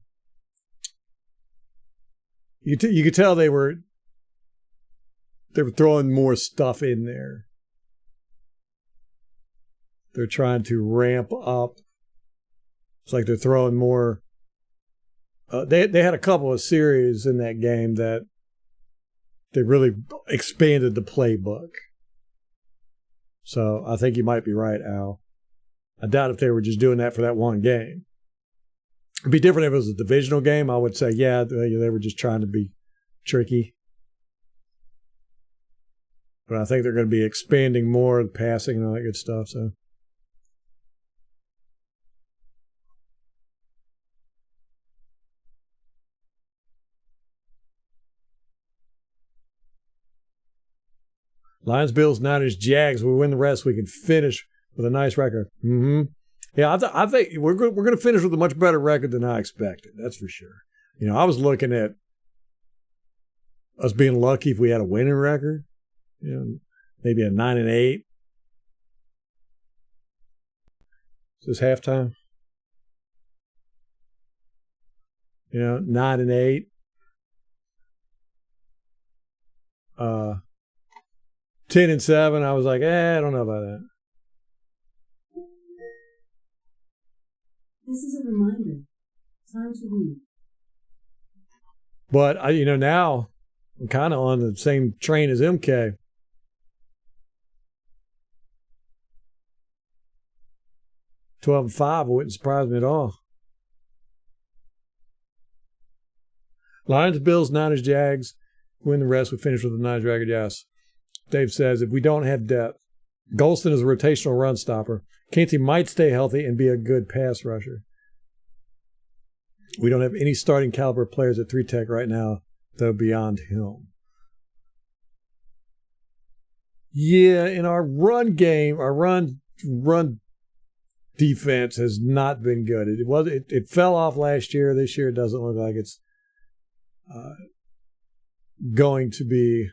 Speaker 1: You could tell they were throwing more stuff in there. They're trying to ramp up. It's like they're throwing more. They had a couple of series in that game that they really expanded the playbook. So I think you might be right, Al. I doubt if they were just doing that for that one game. It'd be different if it was a divisional game. I would say, yeah, they were just trying to be tricky. But I think they're going to be expanding more, passing and all that good stuff. So. Lions, Bills, Niners, Jags. We win the rest. We can finish with a nice record. Yeah, I think we're going to finish with a much better record than I expected. That's for sure. I was looking at us being lucky if we had a winning record. Maybe a 9-8. Is this halftime? 9-8. 10-7. I was like, I don't know about that.
Speaker 2: This is a reminder. Time to read.
Speaker 1: But now I'm kind of on the same train as MK. 12-5 wouldn't surprise me at all. Lions, Bills, Niners, Jags. Win the rest. We finish with a nice record. Yes. Dave says if we don't have depth, Golston is a rotational run stopper. Canty might stay healthy and be a good pass rusher. We don't have any starting caliber players at 3-tech right now, though, beyond him. Yeah, in our run game, our run defense has not been good. It fell off last year. This year it doesn't look like it's going to be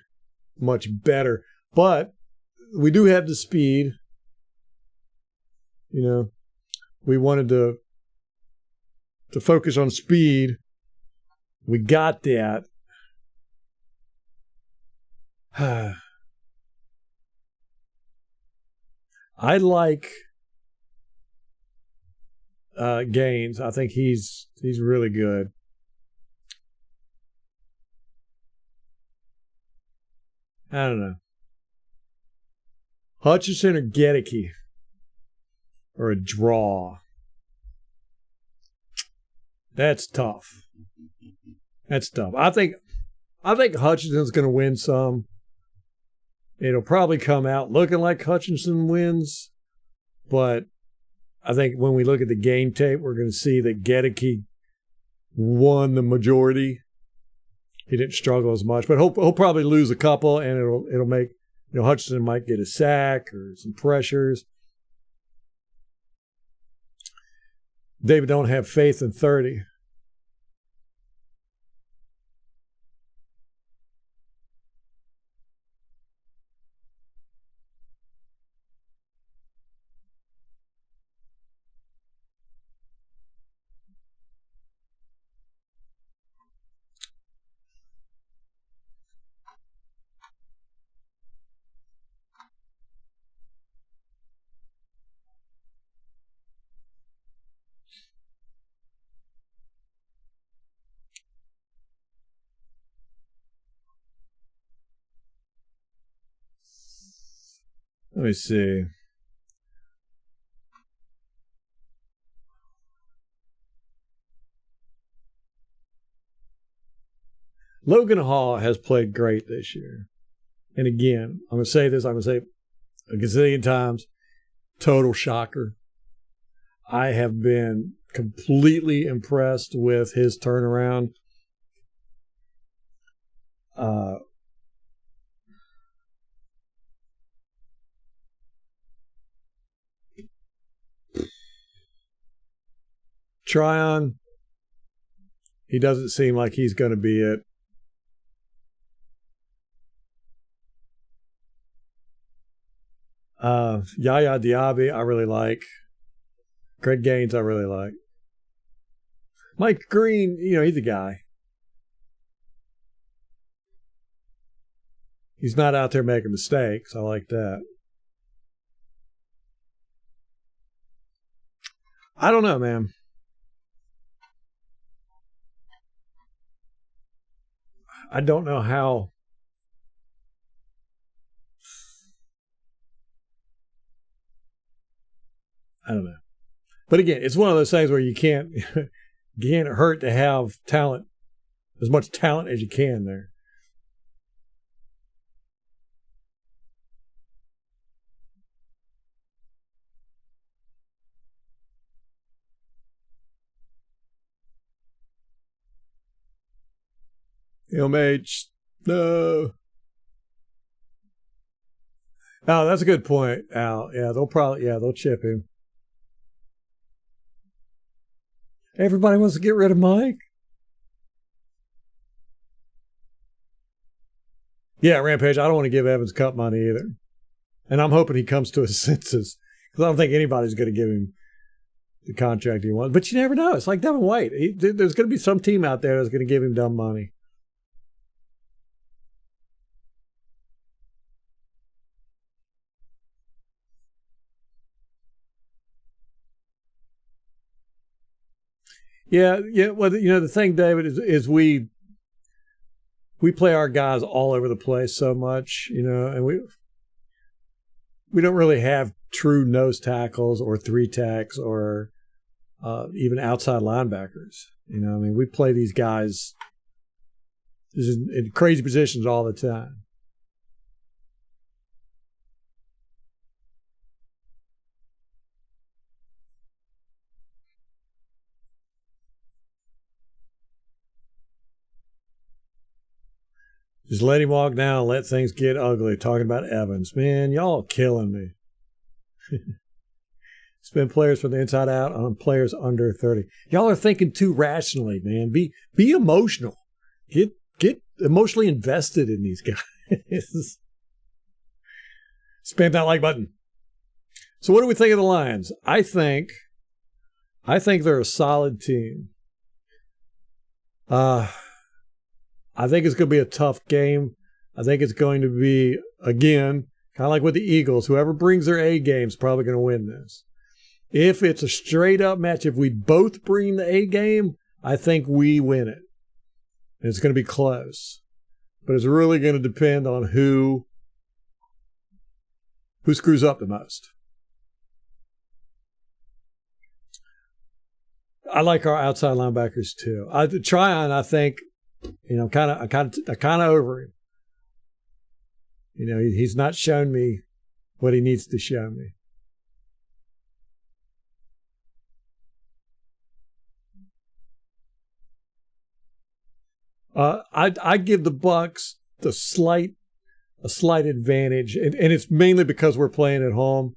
Speaker 1: much better. But we do have the speed. We wanted to focus on speed. We got that. I like Gaines. I think he's really good. I don't know. Hutchinson or Gedeke? Or a draw? That's tough. I think Hutchinson's going to win some. It'll probably come out looking like Hutchinson wins, but I think when we look at the game tape, we're going to see that Gedeke won the majority. He didn't struggle as much, but he'll probably lose a couple, and it'll make Hutchinson might get a sack or some pressures. David don't have faith in 30. Let me see. Logan Hall has played great this year. And again, I'm going to say this, I'm going to say it a gazillion times, total shocker. I have been completely impressed with his turnaround. Tryon, he doesn't seem like he's going to be it. Yaya Diaby, I really like. Greg Gaines, I really like. Mike Green, he's a guy. He's not out there making mistakes. I like that. I don't know, man. I don't know how. I don't know. But again, it's one of those things where you can't hurt to have talent, as much talent as you can there. LMH, no. Oh, that's a good point, Al. Yeah, they'll chip him. Everybody wants to get rid of Mike. Yeah, Rampage, I don't want to give Evans Cup money either. And I'm hoping he comes to his senses, because I don't think anybody's going to give him the contract he wants. But you never know. It's like Devin White. There's going to be some team out there that's going to give him dumb money. Yeah. Well, the thing, David, is we play our guys all over the place so much, and we don't really have true nose tackles or three tacks or even outside linebackers. We play these guys in crazy positions all the time. Just let him walk down and let things get ugly. Talking about Evans. Man, y'all are killing me. Spend players from the inside out on players under 30. Y'all are thinking too rationally, man. Be emotional. Get emotionally invested in these guys. Spam that like button. So what do we think of the Lions? I think they're a solid team. I think it's going to be a tough game. I think it's going to be, again, kind of like with the Eagles. Whoever brings their A game is probably going to win this. If it's a straight-up match, if we both bring the A game, I think we win it. And it's going to be close. But it's really going to depend on who screws up the most. I like our outside linebackers, too. Tryon, I think, kind of over him. He's not shown me what he needs to show me. I give the Bucs a slight advantage, and it's mainly because we're playing at home.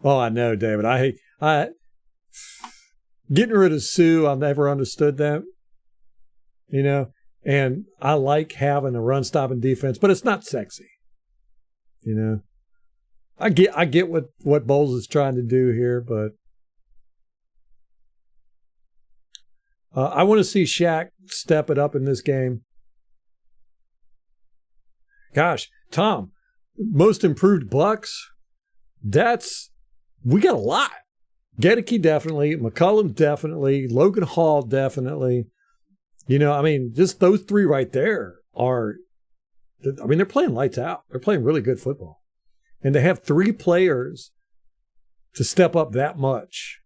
Speaker 1: Oh, I know, David. I getting rid of Sue, I've never understood that. And I like having a run-stopping defense, but it's not sexy. I get what Bowles is trying to do here, but I want to see Shaq step it up in this game. Gosh, Tom, most improved Bucs. We got a lot. Gedeke definitely, McCullum definitely, Logan Hall definitely. Just those three right there they're playing lights out. They're playing really good football. And to have three players to step up that much.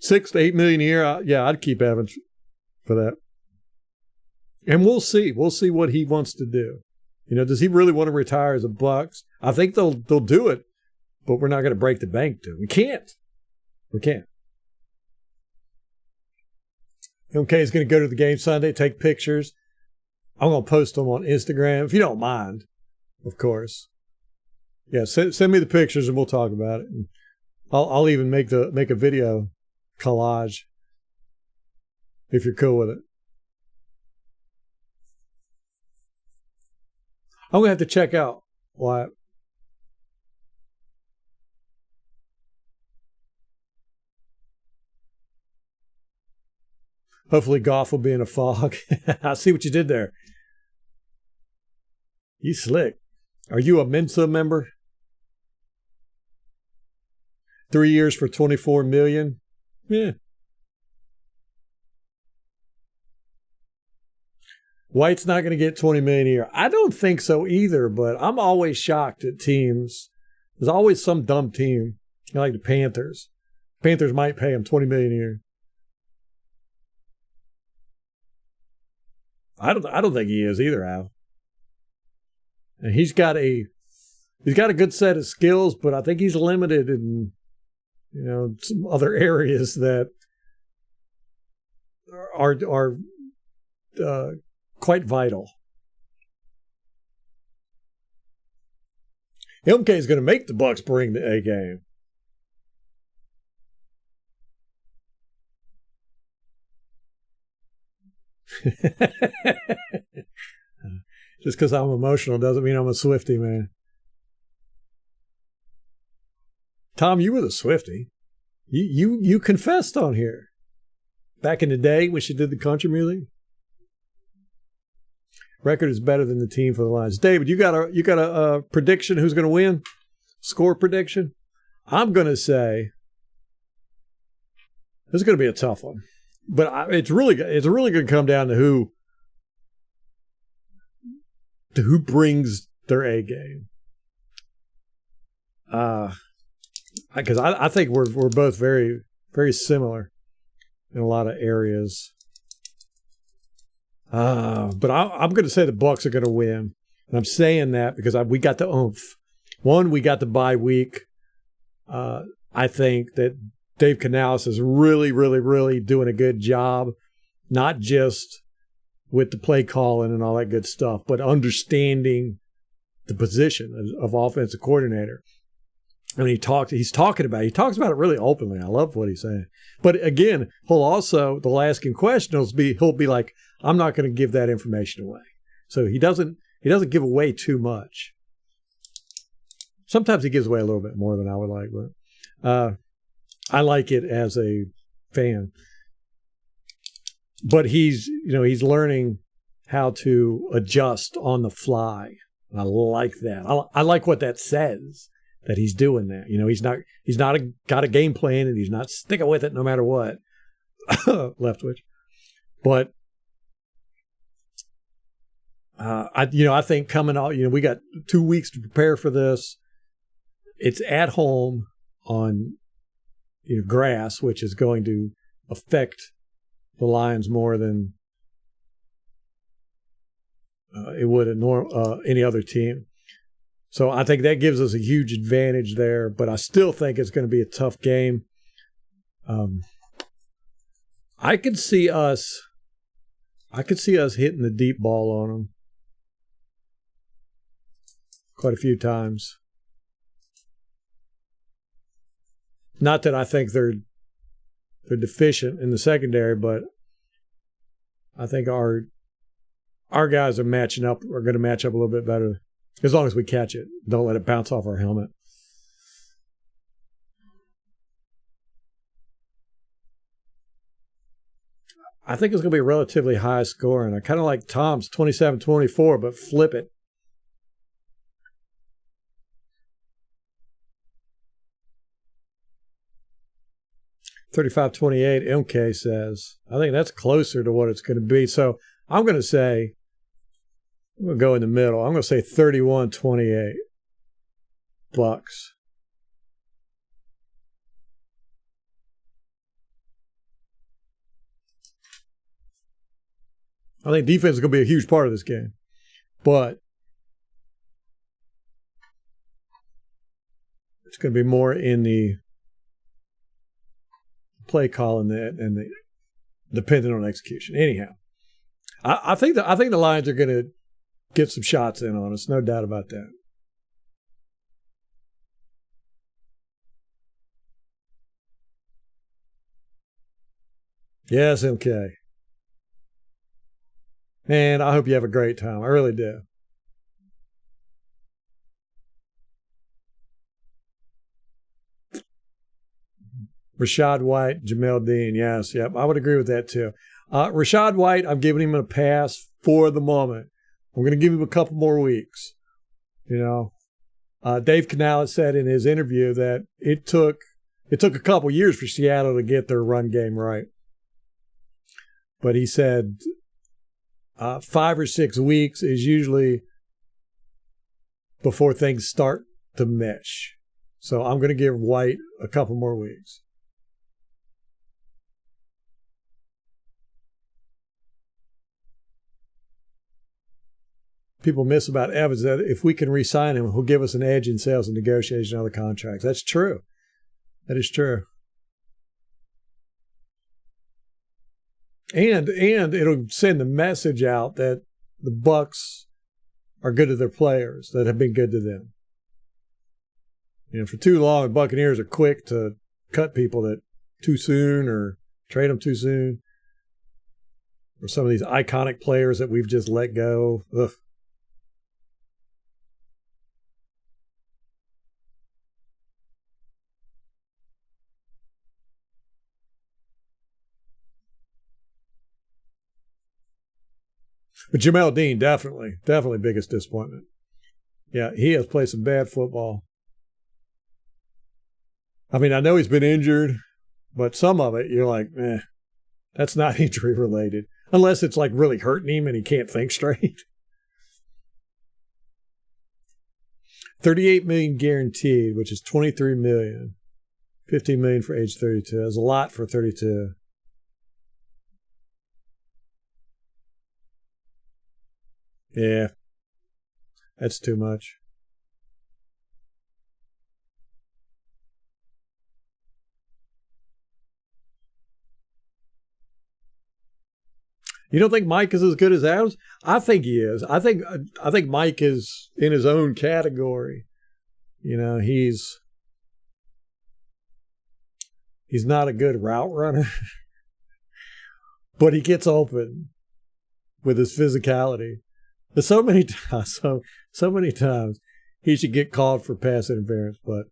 Speaker 1: $6 to $8 million a year, I'd keep Evans. for that. And we'll see. We'll see what he wants to do. You know, does he really want to retire as a Bucs? I think they'll do it, but we're not going to break the bank to him. We can't. We can't. Okay, he's going to go to the game Sunday, take pictures. I'm going to post them on Instagram, if you don't mind, of course. Yeah, send me the pictures and we'll talk about it. And I'll even make a video collage if you're cool with it. I'm going to have to check out Wyatt. Hopefully Goff will be in a fog. I see what you did there. You slick. Are you a Mensa member? 3 years for $24 million? Yeah. White's not going to get $20 million a year. I don't think so either, but I'm always shocked at teams. There's always some dumb team, like the Panthers. Panthers might pay him $20 million a year. I don't think he is either, Al. And he's got a good set of skills, but I think he's limited in, you know, some other areas that are quite vital. MK is going to make the Bucs bring the A game. Just because I'm emotional doesn't mean I'm a Swiftie, man. Tom, you were the Swiftie. You confessed on here back in the day when she did the country music. Record is better than the team for the Lions. David, you got a prediction who's going to win? Score prediction? I'm going to say this is going to be a tough one, but it's really going to come down to who brings their A game. Because I think we're both very, very similar in a lot of areas. But I'm going to say the Bucs are going to win. And I'm saying that because we got the oomph. One, we got the bye week. I think that Dave Canales is really, really, really doing a good job, not just with the play calling and all that good stuff, but understanding the position of offensive coordinator. And he talks about it really openly. I love what he's saying. But again, he'll ask him questions. He'll be like, I'm not going to give that information away. So he doesn't give away too much. Sometimes he gives away a little bit more than I would like, but I like it as a fan. But he's learning how to adjust on the fly. And I like that. I like what that says, that he's doing that. You know, he's not got a game plan and he's not sticking with it no matter what. Leftwich. But I think coming out, we got 2 weeks to prepare for this. It's at home on grass, which is going to affect the Lions more than it would any other team. So I think that gives us a huge advantage there, but I still think it's going to be a tough game. I could see us hitting the deep ball on them quite a few times. Not that I think they're deficient in the secondary, but I think our guys are going to match up a little bit better as long as we catch it. Don't let it bounce off our helmet. I think it's going to be a relatively high score, and I kind of like Tom's 27-24, but flip it. $35-28, MK says. I think that's closer to what it's going to be. So I'm going to go in the middle. I'm going to say 31-28. Bucs. I think defense is going to be a huge part of this game. But it's going to be more in the play call and the dependent on execution. Anyhow, I think the Lions are going to get some shots in on us, no doubt about that. Yes, MK. Man, I hope you have a great time. I really do. Rashad White, Jamel Dean. Yes, yep. I would agree with that too. Rashad White, I'm giving him a pass for the moment. I'm going to give him a couple more weeks. You know, Dave Canales said in his interview that it took a couple years for Seattle to get their run game right. But he said 5 or 6 weeks is usually before things start to mesh. So I'm going to give White a couple more weeks. People miss about Evans that if we can re-sign him, he'll give us an edge in sales and negotiation and other contracts. That's true. That is true. And it'll send the message out that the Bucs are good to their players that have been good to them. You know, for too long, the Buccaneers are quick to cut people that too soon or trade them too soon. Or some of these iconic players that we've just let go. Ugh. But Jamel Dean, definitely biggest disappointment. Yeah, he has played some bad football. I mean, I know he's been injured, but some of it, you're like, that's not injury related. Unless it's like really hurting him and he can't think straight. $38 million guaranteed, which is $23 million. $15 million for age 32. That's a lot for 32. Yeah, that's too much. You don't think Mike is as good as Adams? I think he is. I think Mike is in his own category. You know, he's not a good route runner, but he gets open with his physicality. There's so many times he should get called for pass interference, but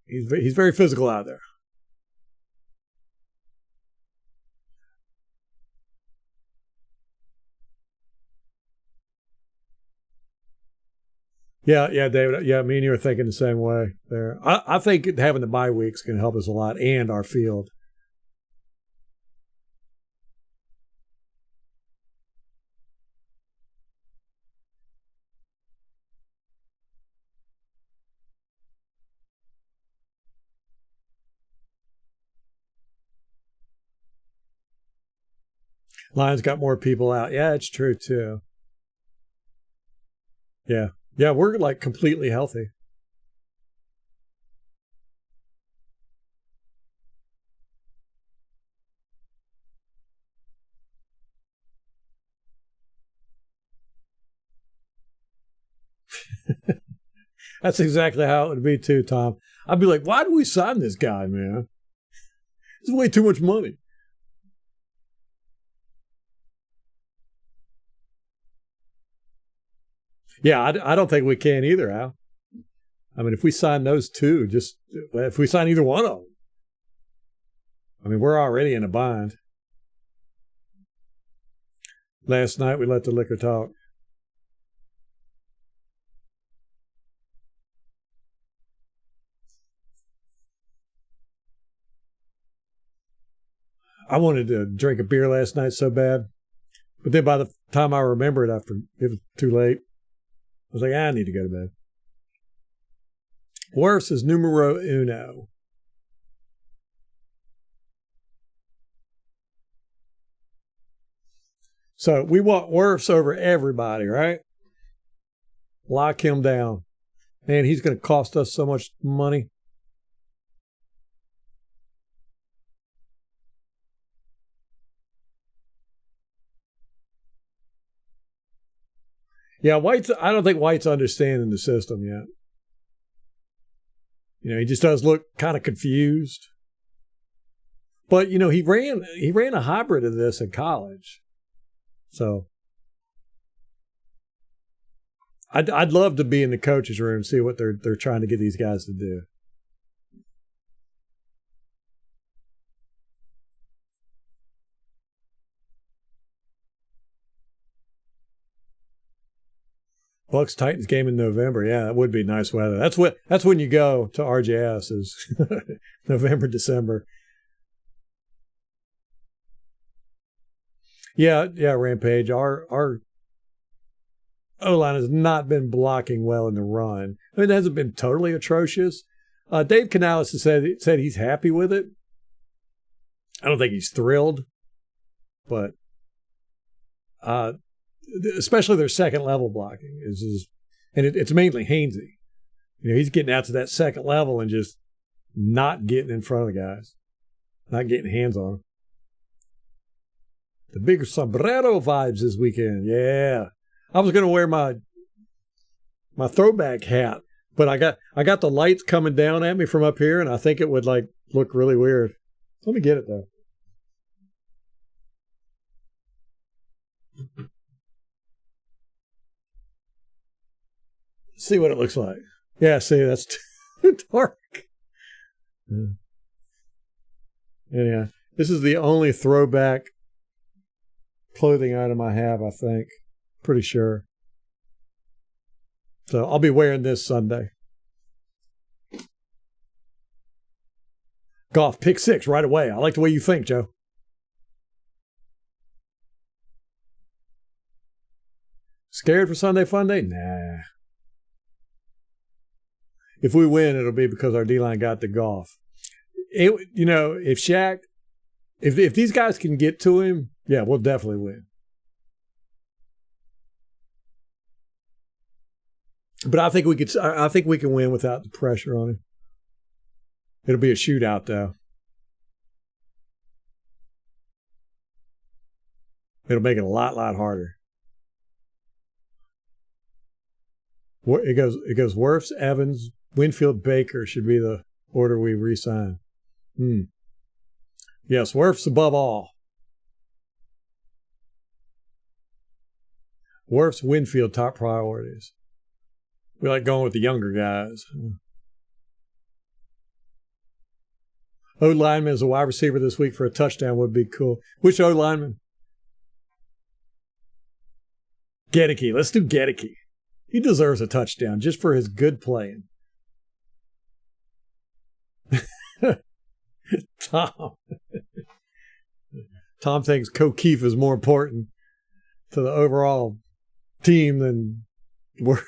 Speaker 1: he's very physical out there. Yeah, David. Yeah, me and you are thinking the same way there. I think having the bye weeks can help us a lot and our field. Lions got more people out. Yeah, it's true too. Yeah. Yeah, we're like completely healthy. That's exactly how it would be too, Tom. I'd be like, why do we sign this guy, man? It's way too much money. Yeah, I don't think we can either, Al. I mean, if we sign those two, just if we sign either one of them, I mean, we're already in a bind. Last night, we let the liquor talk. I wanted to drink a beer last night so bad. But then by the time I remembered, it was too late. I was like, I need to go to bed. Worse is numero uno. So we want Wirfs over everybody, right? Lock him down. Man, he's going to cost us so much money. Yeah, I don't think White's understanding the system yet. He just does look kind of confused. But, he ran a hybrid of this in college. So I'd love to be in the coach's room, see what they're trying to get these guys to do. Bucs Titans game in November. Yeah, that would be nice weather. That's when you go to RJS is November, December. Yeah, Rampage. Our O-line has not been blocking well in the run. I mean, it hasn't been totally atrocious. Dave Canales has said he's happy with it. I don't think he's thrilled, but especially their second level blocking it's mainly Hainsey. He's getting out to that second level and just not getting in front of the guys, not getting hands on them. The big sombrero vibes this weekend. Yeah, I was going to wear my throwback hat, but I got the lights coming down at me from up here, and I think it would look really weird. Let me get it though. See what it looks like. Yeah, see, that's too dark. Yeah, this is the only throwback clothing item I have, I think. Pretty sure. So I'll be wearing this Sunday. Goff, pick 6 right away. I like the way you think, Joe. Scared for Sunday Fun Day? Nah. If we win, it'll be because our D-line got the Goff. If Shaq, if these guys can get to him, yeah, we'll definitely win. But I think we can win without the pressure on him. It'll be a shootout, though. It'll make it a lot harder. It goes Wirfs, Evans, Winfield, Baker should be the order we re-sign. Yes, Wirfs above all. Wirfs, Winfield, top priorities. We like going with the younger guys. O-lineman as a wide receiver this week for a touchdown would be cool. Which O-lineman? Gedeke. Let's do Gedeke. He deserves a touchdown just for his good playing. Tom thinks O'Keefe is more important to the overall team than Wirfs.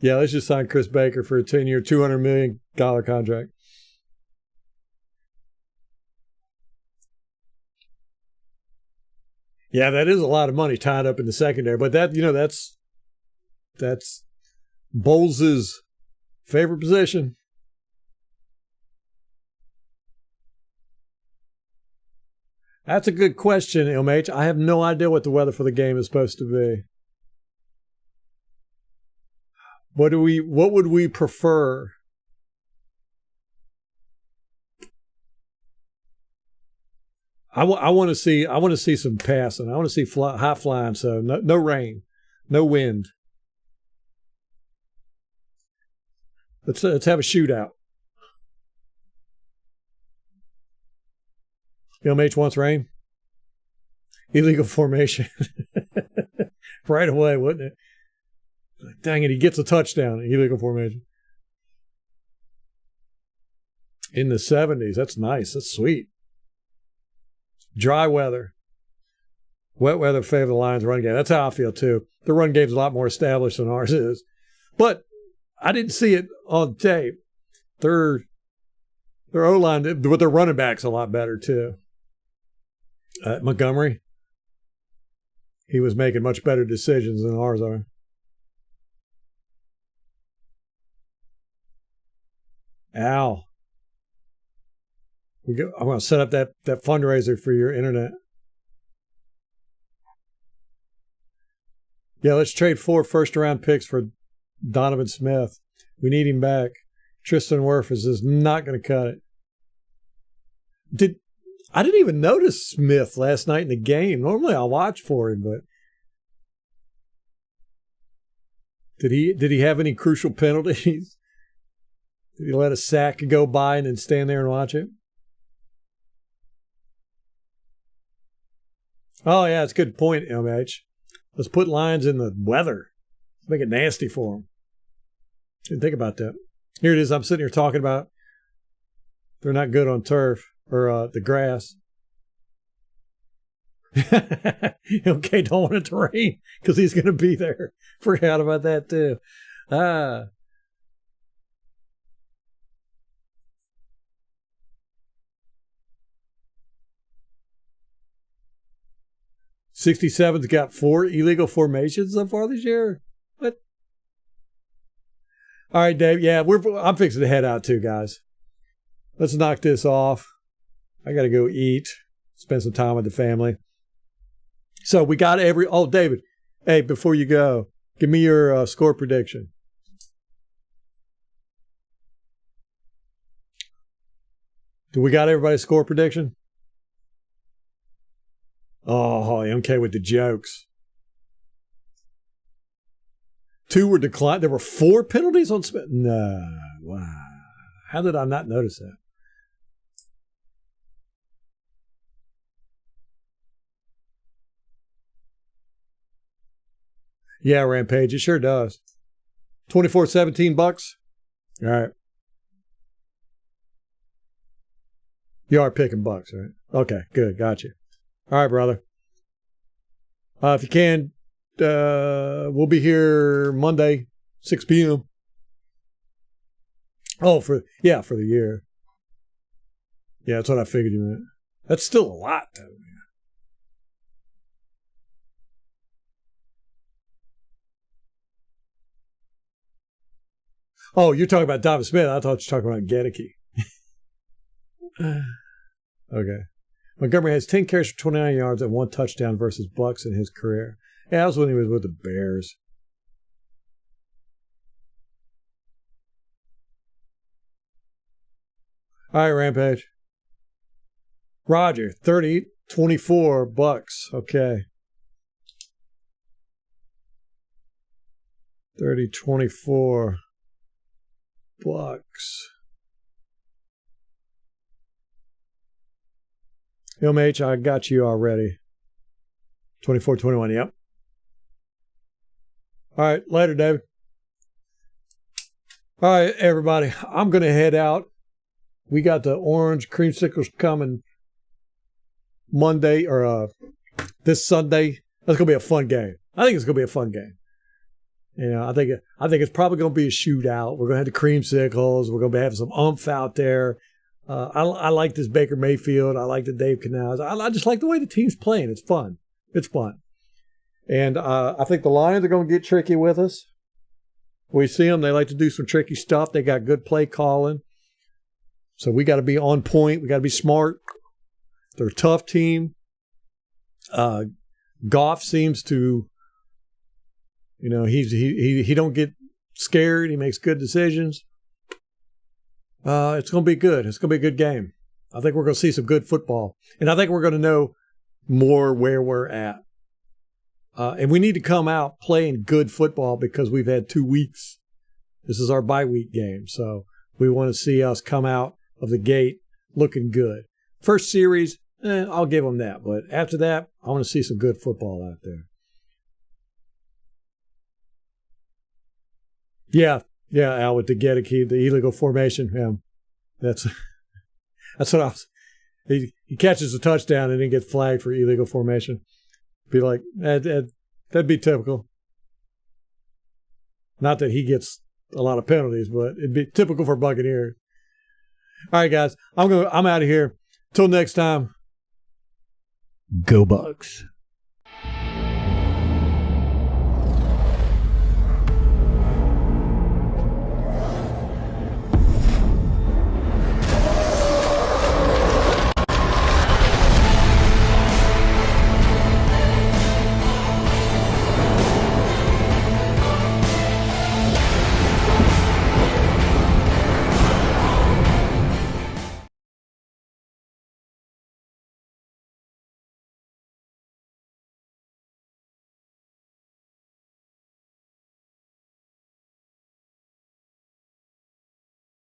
Speaker 1: Yeah, let's just sign Chris Baker for a 10-year, $200 million contract. Yeah, that is a lot of money tied up in the secondary, but that's Bowles' favorite position. That's a good question, MH. I have no idea what the weather for the game is supposed to be. What would we prefer? I want to see some passing. I want to see high flying. So no rain, no wind. Let's have a shootout. LMH wants rain. Illegal formation. Right away, wouldn't it? Dang it, he gets a touchdown. Illegal formation. In the 70s. That's nice. That's sweet. Dry weather. Wet weather favor the Lions' run game. That's how I feel, too. The run game's a lot more established than ours is. But I didn't see it on tape. They're Their O-line, but their running back's a lot better, too. Montgomery, he was making much better decisions than ours are. Al, I'm going to set up that fundraiser for your internet. Yeah, let's trade 4 first-round picks for Donovan Smith. We need him back. Tristan Wirfs is not going to cut it. I didn't even notice Smith last night in the game. Normally I'll watch for him, but did he have any crucial penalties? Did he let a sack go by and then stand there and watch it? Oh, yeah, it's a good point, MH. Let's put Lions in the weather. Make it nasty for them. Didn't think about that. Here it is. I'm sitting here talking about they're not good on turf or the grass. Okay, don't want it to rain because he's going to be there. Forgot about that too. 67's got 4 illegal formations so far this year. What? All right, Dave. Yeah, I'm fixing to head out too, guys. Let's knock this off. I got to go eat, spend some time with the family. So we got David, hey, before you go, give me your score prediction. Do we got everybody's score prediction? Oh, MK with the jokes. 2 were declined. There were 4 penalties on Smith. No, wow. How did I not notice that? Yeah, Rampage, it sure does. 24-17 Bucs. All right. You are picking Bucs, right? Okay, good. Got you. All right, brother. If you can, we'll be here Monday, 6 p.m. Oh, for the year. Yeah, that's what I figured you meant. That's still a lot, though. Oh, you're talking about Donovan Smith. I thought you were talking about Gedeke. Okay. Montgomery has 10 carries for 29 yards and 1 touchdown versus Bucs in his career. Yeah, that was when he was with the Bears. All right, Rampage. Roger, 30-24 Bucs. Okay. 30-24 Bucs. MH, I got you already. 24-21, yep. All right, later, David. All right, everybody. I'm going to head out. We got the orange creamsicles coming Monday or this Sunday. That's going to be a fun game. I think it's going to be a fun game. You know, I think it's probably going to be a shootout. We're going to have the creamsicles. We're going to be having some umph out there. I like this Baker Mayfield. I like the Dave Canals. I just like the way the team's playing. It's fun. It's fun. And I think the Lions are going to get tricky with us. We see them. They like to do some tricky stuff. They got good play calling. So we got to be on point. We got to be smart. They're a tough team. Goff seems to, you know, he don't get scared. He makes good decisions. It's going to be good. It's going to be a good game. I think we're going to see some good football. And I think we're going to know more where we're at. And we need to come out playing good football because we've had 2 weeks. This is our bye week game. So we want to see us come out of the gate looking good. First series, I'll give them that. But after that, I want to see some good football out there. Yeah, Al, with the Gedeke, the illegal formation. Yeah, that's what I was. He catches a touchdown and then gets flagged for illegal formation. Be like, that'd be typical. Not that he gets a lot of penalties, but it'd be typical for Buccaneers. All right, guys. I'm out of here. Till next time. Go Bucs.